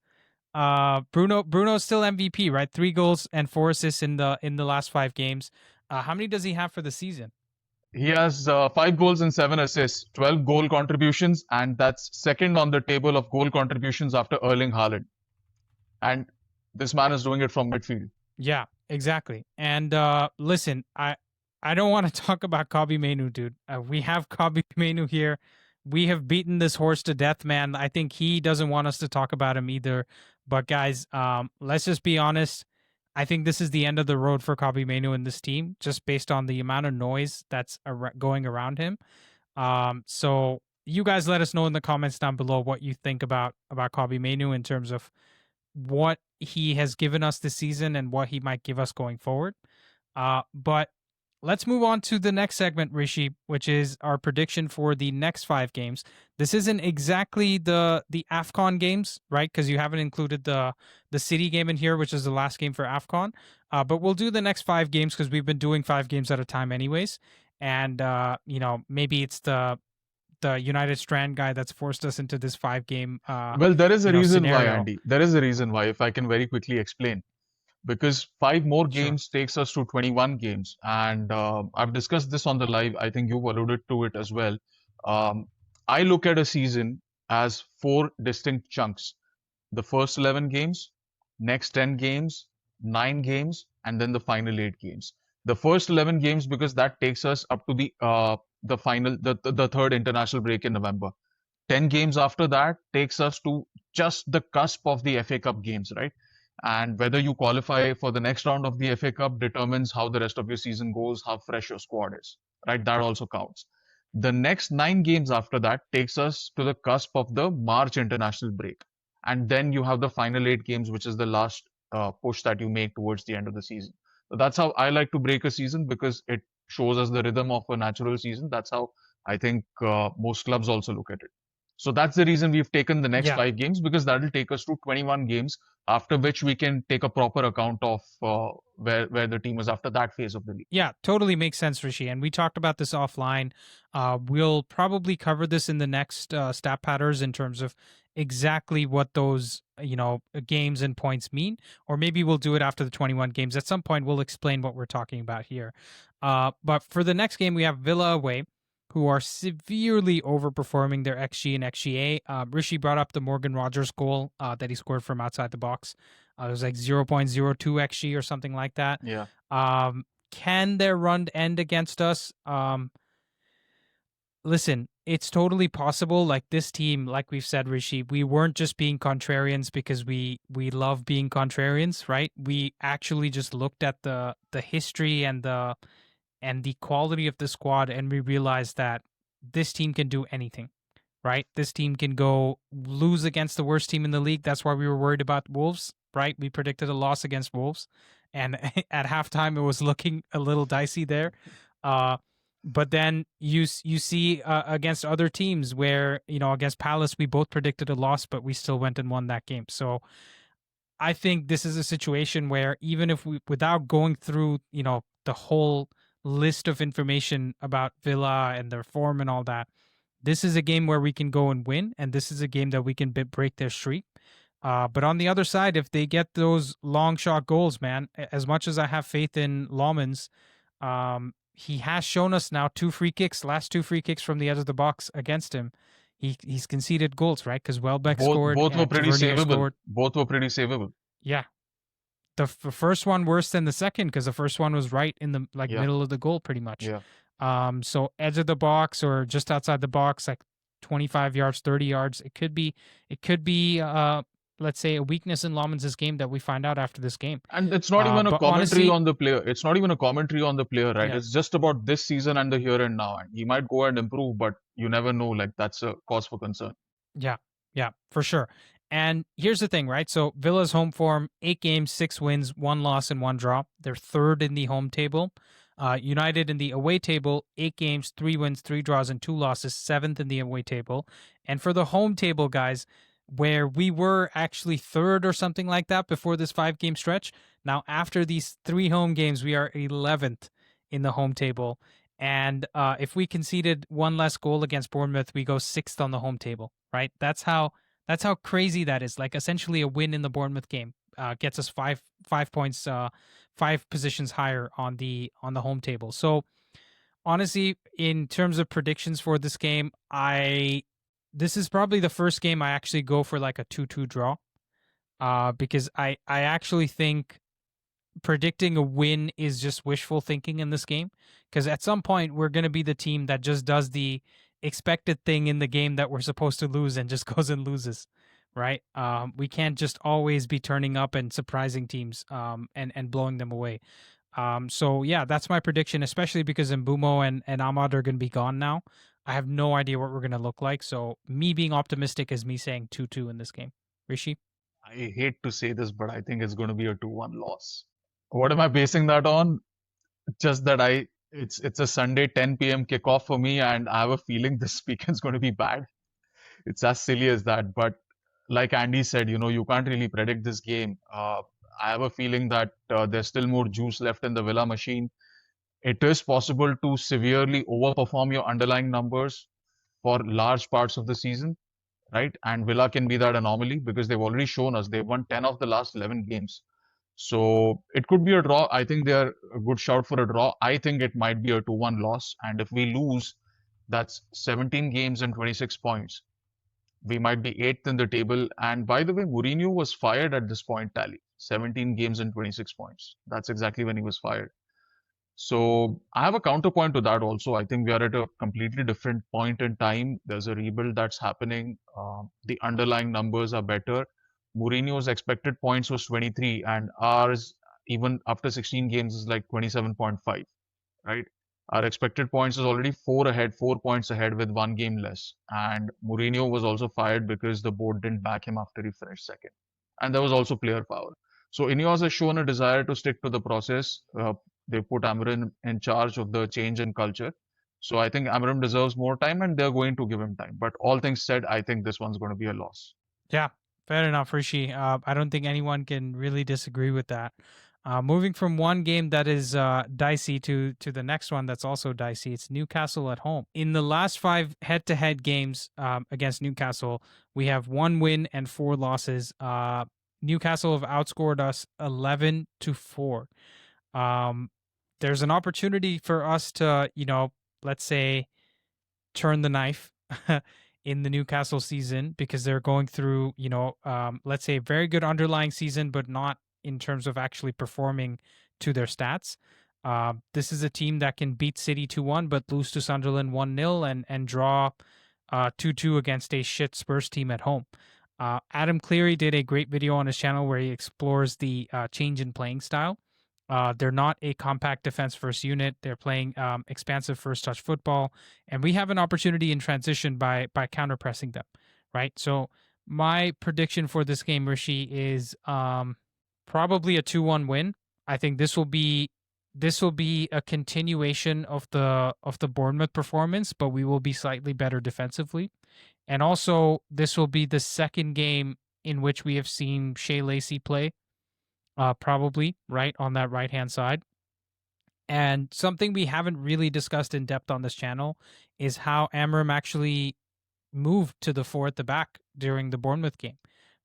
Bruno's still MVP, right? 3 goals and 4 assists in the last 5 games. How many does he have for the season? He has 5 goals and 7 assists, 12 goal contributions, and that's second on the table of goal contributions after Erling Haaland. And this man is doing it from midfield. Yeah, exactly. And listen, I don't want to talk about Kobe Mainu, dude. We have Kobe Mainu here. We have beaten this horse to death, man. I think he doesn't want us to talk about him either. But guys, let's just be honest. I think this is the end of the road for Kobe Mainu in this team, just based on the amount of noise that's going around him. So you guys let us know in the comments down below what you think about Kobe Mainu in terms of what he has given us this season and what he might give us going forward. But let's move on to the next segment, Rishi, which is our prediction for the next 5 games. This isn't exactly the AFCON games, right? Because you haven't included the City game in here, which is the last game for AFCON. But we'll do the next 5 games because we've been doing 5 games at a time anyways. And maybe it's the United Strand guy that's forced us into this 5-game Well, there is a reason why, scenario. Andy. There is a reason why, if I can very quickly explain. Because 5 more Sure. games takes us to 21 games. And I've discussed this on the live. I think you've alluded to it as well. Um, I look at a season as 4 distinct chunks: the first 11 games, next 10 games, 9 games, and then the final 8 games. The first 11 games, because that takes us up to the final, the third international break in November. 10 games after that takes us to just the cusp of the FA Cup games, right? And whether you qualify for the next round of the FA Cup determines how the rest of your season goes, how fresh your squad is, right? That also counts. The next 9 games after that takes us to the cusp of the March international break. And then you have the final 8 games, which is the last push that you make towards the end of the season. So that's how I like to break a season, because it shows us the rhythm of a natural season. That's how I think most clubs also look at it. So that's the reason we've taken the next Yeah. 5 games, because that'll take us to 21 games, after which we can take a proper account of where the team is after that phase of the league. Yeah, totally makes sense, Rishi. And we talked about this offline. We'll probably cover this in the next stat patterns in terms of exactly what those games and points mean, or maybe we'll do it after the 21 games. At some point, we'll explain what we're talking about here. But for the next game, we have Villa away, who are severely overperforming their XG and XGA. Rishi brought up the Morgan Rogers goal that he scored from outside the box. It was like 0.02 XG or something like that. Yeah. Can their run end against us? Listen, it's totally possible. Like this team, like we've said, Rishi, we weren't just being contrarians because we love being contrarians, right? We actually just looked at the history and the quality of the squad, and we realized that this team can do anything, right? This team can go lose against the worst team in the league. That's why we were worried about Wolves, right? We predicted a loss against Wolves, and at halftime it was looking a little dicey there. But then you see against other teams where against Palace we both predicted a loss, but we still went and won that game. So I think this is a situation where even if we, without going through the whole list of information about Villa and their form and all that, this is a game where we can go and win, and this is a game that we can break their streak. But on the other side, if they get those long shot goals, man, as much as I have faith in Lawmans, he has shown us now 2 free kicks, last 2 free kicks from the edge of the box against him. He's conceded goals, right? Because Welbeck scored Both were and pretty Tavernier savable. scored. Both were pretty savable. Yeah, the first one worse than the second because the first one was right in the Yeah. middle of the goal, pretty much. Yeah. So edge of the box or just outside the box, like 25 yards, 30 yards. It could be, let's say, a weakness in Lawmans' game that we find out after this game. And it's not even a but commentary honestly- on the player. It's not even a commentary on the player, right? Yeah. It's just about this season and the here and now. And he might go and improve, but you never know. Like, that's a cause for concern. Yeah, for sure. And here's the thing, right? So Villa's home form: 8 games, 6 wins, 1 loss, and 1 draw. They're third in the home table. United in the away table: 8 games, 3 wins, 3 draws, and 2 losses, 7th in the away table. And for the home table, guys, where we were actually third or something like that before this 5-game stretch, now after these 3 home games, we are 11th in the home table. And if we conceded 1 less goal against Bournemouth, we go 6th on the home table, right? That's how That's how crazy that is. Like essentially a win in the Bournemouth game gets us 5 points, 5 positions higher on the home table. So honestly, in terms of predictions for this game, I this is probably the first game I actually go for like a 2-2 draw. Because I actually think predicting a win is just wishful thinking in this game. Because at some point we're going to be the team that just does the expected thing in the game that we're supposed to lose and just goes and loses, right? We can't just always be turning up and surprising teams and blowing them away. So yeah, that's my prediction, especially because Mbumo and Ahmad are going to be gone now. I have no idea what we're going to look like. So me being optimistic is me saying 2-2 in this game. Rishi? I hate to say this, but I think it's going to be a 2-1 loss. What am I basing that on? Just that it's a Sunday 10 p.m. kickoff for me, and I have a feeling this weekend's going to be bad. It's as silly as that. But like Andy said, you can't really predict this game. I have a feeling that there's still more juice left in the Villa machine. It is possible to severely overperform your underlying numbers for large parts of the season, right? And Villa can be that anomaly because they've already shown us they've won 10 of the last 11 games. So it could be a draw. I think they're a good shout for a draw. I think it might be a 2-1 loss. And if we lose, that's 17 games and 26 points. We might be eighth in the table. And by the way, Mourinho was fired at this point tally 17 games and 26 points. That's exactly when he was fired. So I have a counterpoint to that also. I think we are at a completely different point in time. There's a rebuild that's happening. The underlying numbers are better. Mourinho's expected points was 23, and ours, even after 16 games, is like 27.5, right? Our expected points is already 4 points ahead with 1 game less. And Mourinho was also fired because the board didn't back him after he finished second. And there was also player power. So Ineos has shown a desire to stick to the process. They put Amorim in charge of the change in culture. So I think Amorim deserves more time and they're going to give him time. But all things said, I think this one's going to be a loss. Yeah, fair enough, Rishi. I don't think anyone can really disagree with that. Moving from one game that is dicey to the next one that's also dicey, it's Newcastle at home. In the last 5 head-to-head games against Newcastle, we have 1 win and 4 losses. Newcastle have outscored us 11-4. There's an opportunity for us to, let's say, turn the knife in the Newcastle season because they're going through, let's say a very good underlying season, but not in terms of actually performing to their stats. This is a team that can beat City 2-1, but lose to Sunderland 1-0 and draw 2-2 against a shit Spurs team at home. Adam Cleary did a great video on his channel where he explores the change in playing style. They're not a compact defense first unit. They're playing expansive first touch football, and we have an opportunity in transition by counter pressing them, right? So my prediction for this game, Rishi, is probably a 2-1 win. I think this will be a continuation of the Bournemouth performance, but we will be slightly better defensively. And also, this will be the second game in which we have seen Shea Lacey play, probably, right, on that right-hand side. And something we haven't really discussed in depth on this channel is how Amorim actually moved to the 4 at the back during the Bournemouth game,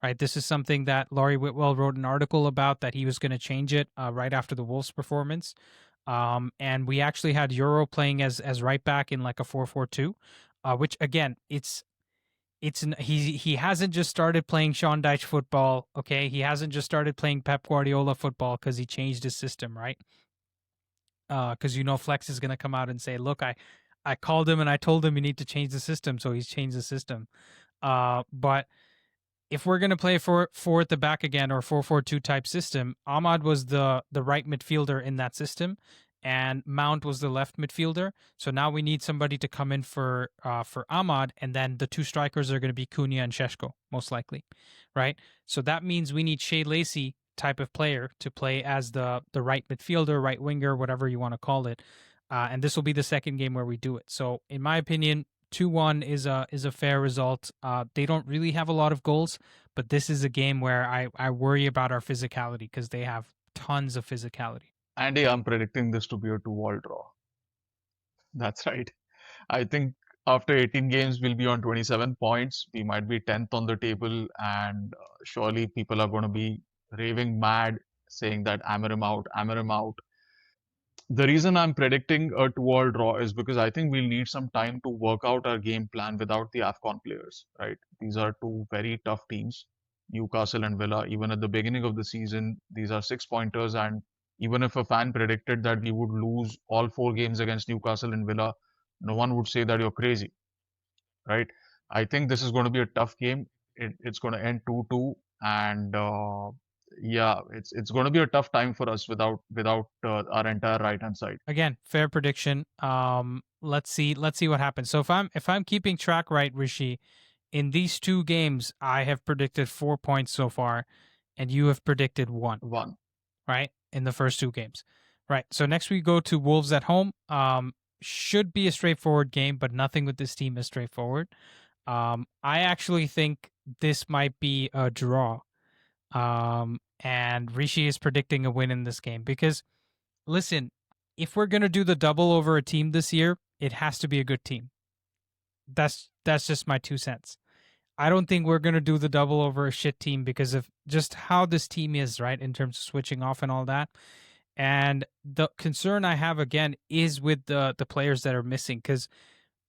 right? This is something that Laurie Whitwell wrote an article about, that he was going to change it right after the Wolves performance. And we actually had Euro playing as right back in like a 4-4-2, which again, he hasn't just started playing Sean Dyche football, okay? He hasn't just started playing Pep Guardiola football because he changed his system, right? Because Flex is gonna come out and say, "Look, I called him and I told him you need to change the system," so he's changed the system. But if we're gonna play four at the back again, or 4-4-2 type system, Ahmad was the right midfielder in that system, and Mount was the left midfielder. So now we need somebody to come in for Ahmad, and then the 2 strikers are going to be Cunha and Sheshko, most likely, right? So that means we need Shea Lacey type of player to play as the right midfielder, right winger, whatever you want to call it. And this will be the second game where we do it. So in my opinion, 2-1 is a fair result. They don't really have a lot of goals, but this is a game where I worry about our physicality because they have tons of physicality. Andy, I'm predicting this to be a 2-2 draw. That's right. I think After 18 games, we'll be on 27 points. We might be 10th on the table, and surely people are going to be raving mad, saying that Amorim out, Amorim out. The reason I'm predicting a 2-all draw is because I think we'll need some time to work out our game plan without the AFCON players, right? These are two very tough teams, Newcastle and Villa. Even at the beginning of the season, these are 6 pointers, and even if a fan predicted that we would lose all 4 games against Newcastle and Villa, no one would say that you're crazy, right? I think this is going to be a tough game. It's going to end 2-2, and yeah, it's going to be a tough time for us without our entire right hand side. Again, fair prediction. Let's see what happens. So if I'm keeping track right, Rishi, in these two games, I have predicted 4 points so far, and you have predicted one. One. Right, in the first two games. Right. So next we go to Wolves at home. Should be a straightforward game, but nothing with this team is straightforward. I actually think this might be a draw. And Rishi is predicting a win in this game because, listen, if we're gonna do the double over a team this year, it has to be a good team. That's just my 2 cents. I don't think we're going to do the double over a shit team because of just how this team is, right, in terms of switching off and all that. And the concern I have, again, is with the players that are missing because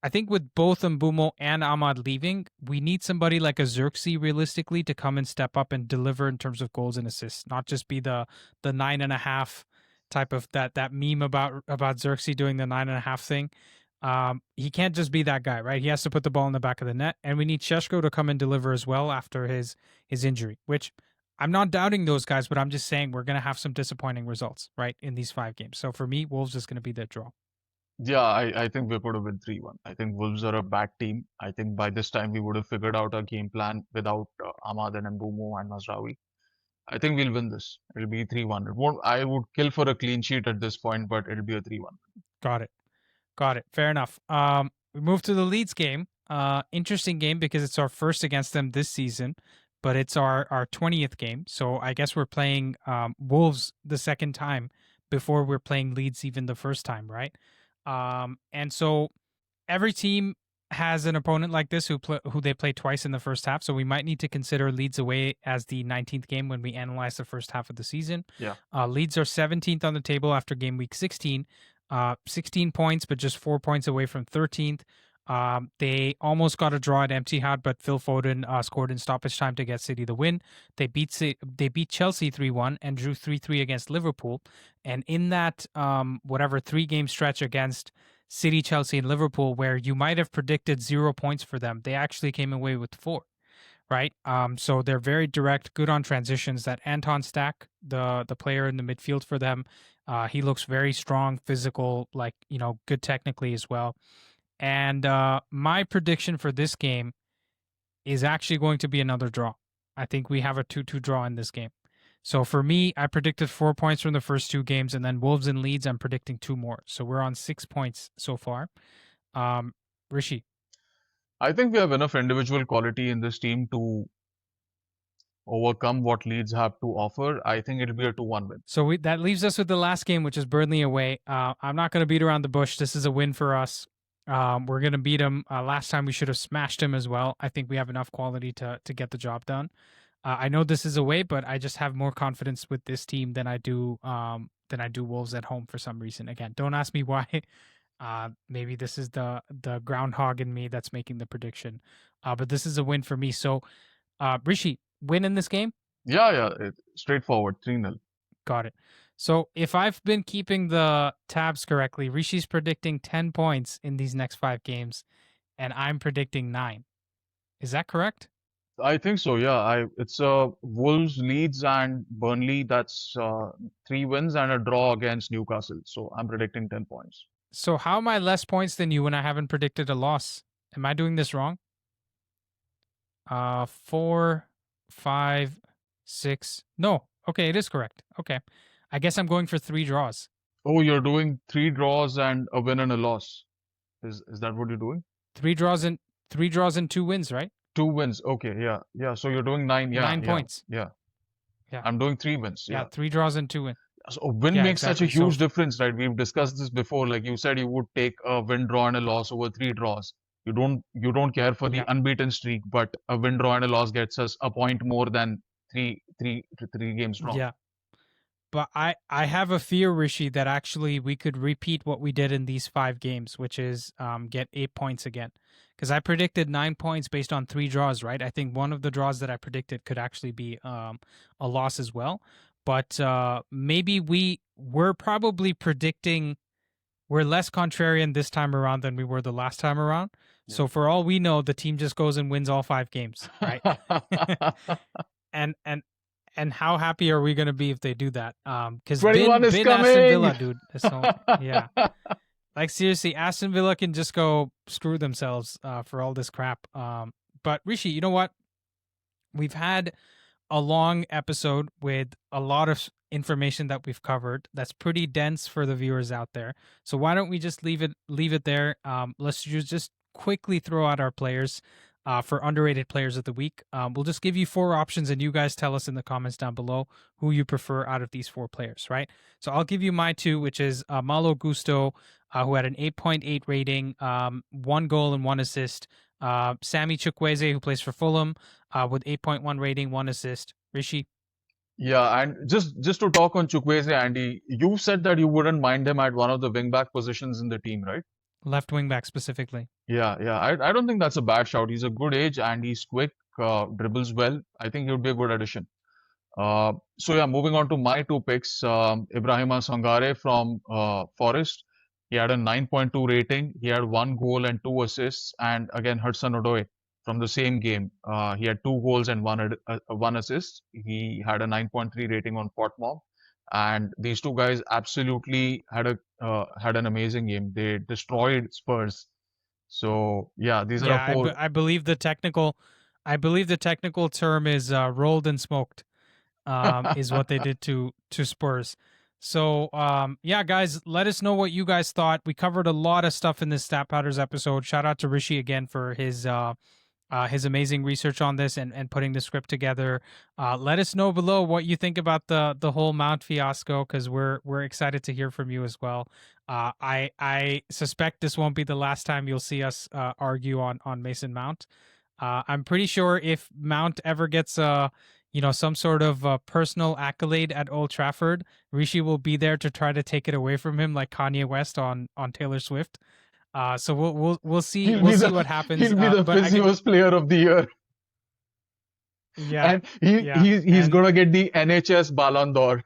I think with both Mbumo and Ahmad leaving, we need somebody like a Xerxes realistically to come and step up and deliver in terms of goals and assists, not just be the 9.5 type of that meme about Xerxes doing the 9.5 thing. He can't just be that guy, right? He has to put the ball in the back of the net, and we need Sheshko to come and deliver as well after his injury, which I'm not doubting those guys, but I'm just saying we're going to have some disappointing results, right, in these 5 games. So for me, Wolves is going to be the draw. Yeah, I think we could have win 3-1. I think Wolves are a bad team. I think by this time we would have figured out our game plan without Ahmad and Mbumo and Mazraoui. I think we'll win this. It'll be 3-1. It won't, I would kill for a clean sheet at this point, but it'll be a 3-1. Got it. Got it. Fair enough. We move to the Leeds game. Interesting game because it's our first against them this season, but it's our 20th game. So I guess we're playing Wolves the second time before we're playing Leeds even the first time, right? And so every team has an opponent like this who they play twice in the first half. So we might need to consider Leeds away as the 19th game when we analyze the first half of the season. Yeah. Leeds are 17th on the table after game week 16. 16 points, but just 4 points away from 13th. They almost got a draw at Etihad, but Phil Foden scored in stoppage time to get City the win. They beat Chelsea 3-1 and drew 3-3 against Liverpool. And in that 3-game stretch against City, Chelsea, and Liverpool, where you might have predicted 0 points for them, they actually came away with 4. Right. So they're very direct, good on transitions. That Anton Stack, the player in the midfield for them, he looks very strong, physical, good technically as well. And my prediction for this game is actually going to be another draw. I think we have a 2-2 draw in this game. So for me, I predicted 4 points from the first 2 games, and then Wolves and Leeds, I'm predicting 2 more. So we're on 6 points so far. Rishi. I think we have enough individual quality in this team to overcome what Leeds have to offer. I think it'll be a 2-1 win. So that leaves us with the last game, which is Burnley away. I'm not going to beat around the bush. This is a win for us. We're going to beat them. Last time we should have smashed him as well. I think we have enough quality to get the job done. I know this is away, but I just have more confidence with this team than I do Wolves at home for some reason. Again, don't ask me why. Maybe this is the groundhog in me that's making the prediction. But this is a win for me. So, Rishi, win in this game? Yeah, straightforward, 3-0. Got it. So if I've been keeping the tabs correctly, Rishi's predicting 10 points in these next 5 games, and I'm predicting 9. Is that correct? I think so, yeah. It's Wolves, Leeds, and Burnley. That's 3 wins and a draw against Newcastle. So I'm predicting 10 points. So how am I less points than you when I haven't predicted a loss? Am I doing this wrong? 4, 5, 6. No. Okay, it is correct. Okay. I guess I'm going for 3 draws. Oh, you're doing 3 draws and a win and a loss. Is that what you're doing? 3 draws and 2 wins, right? 2 wins. Okay, yeah. So you're doing 9. Yeah, 9 points. Yeah. Yeah. I'm doing 3 wins. Yeah, 3 draws and 2 wins. So a win makes such a huge difference, right? We've discussed this before. Like you said, you would take a win, draw, and a loss over 3 draws. You don't care for the unbeaten streak, but a win, draw, and a loss gets us a point more than three games drawn. Yeah. But I have a fear, Rishi, that actually we could repeat what we did in these 5 games, which is get 8 points again. Because I predicted 9 points based on 3 draws, right? I think one of the draws that I predicted could actually be a loss as well. But maybe we're probably predicting we're less contrarian this time around than we were the last time around. Yeah. So for all we know, the team just goes and wins all 5 games, right? and how happy are we going to be if they do that? Because 21 is Aston coming. Villa, dude. So yeah, like seriously, Aston Villa can just go screw themselves for all this crap. But Rishi, you know what? We've had a long episode with a lot of information that we've covered. That's pretty dense for the viewers out there. So why don't we just leave it there? Let's just quickly throw out our players for underrated players of the week. We'll just give you 4 options, and you guys tell us in the comments down below who you prefer out of these 4 players, right? So I'll give you my 2, which is Malo Gusto, who had an 8.8 rating, 1 goal and 1 assist. Sammy Chukwueze, who plays for Fulham, with 8.1 rating, 1 assist. Rishi? Yeah, and just to talk on Chukwueze, Andy, you said that you wouldn't mind him at one of the wing back positions in the team, right? Left wing back specifically. Yeah. I don't think that's a bad shout. He's a good age and he's quick, dribbles well. I think he would be a good addition. So yeah, moving on to my 2 picks, Ibrahima Sangare from Forest. He had a 9.2 rating. He had 1 goal and 2 assists. And again, Hudson Odoi from the same game. He had 2 goals and 1 assist. He had a 9.3 rating on Potmom. And these 2 guys absolutely had an amazing game. They destroyed Spurs. So yeah, these are Yeah, our 4. I believe the technical term is rolled and smoked. Is what they did to Spurs. So yeah, guys, let us know what you guys thought. We covered a lot of stuff in this Stat Powders episode. Shout out to Rishi again for his amazing research on this and putting the script together. Let us know below what you think about the whole Mount fiasco, because we're excited to hear from you as well. I suspect this won't be the last time you'll see us argue on Mason Mount. I'm pretty sure if Mount ever gets some sort of personal accolade at Old Trafford, Rishi will be there to try to take it away from him, like Kanye West on Taylor Swift. So we'll see what happens. He'll be the Physios player of the year. Yeah, and he's gonna get the NHS Ballon d'Or.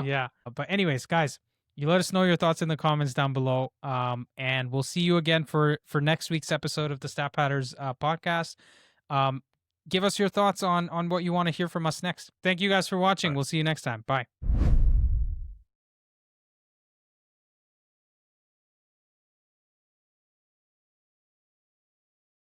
Yeah, but anyways, guys, you let us know your thoughts in the comments down below. And we'll see you again for next week's episode of the Stat Patters podcast. Give us your thoughts on what you want to hear from us next. Thank you guys for watching. We'll see you next time. Bye.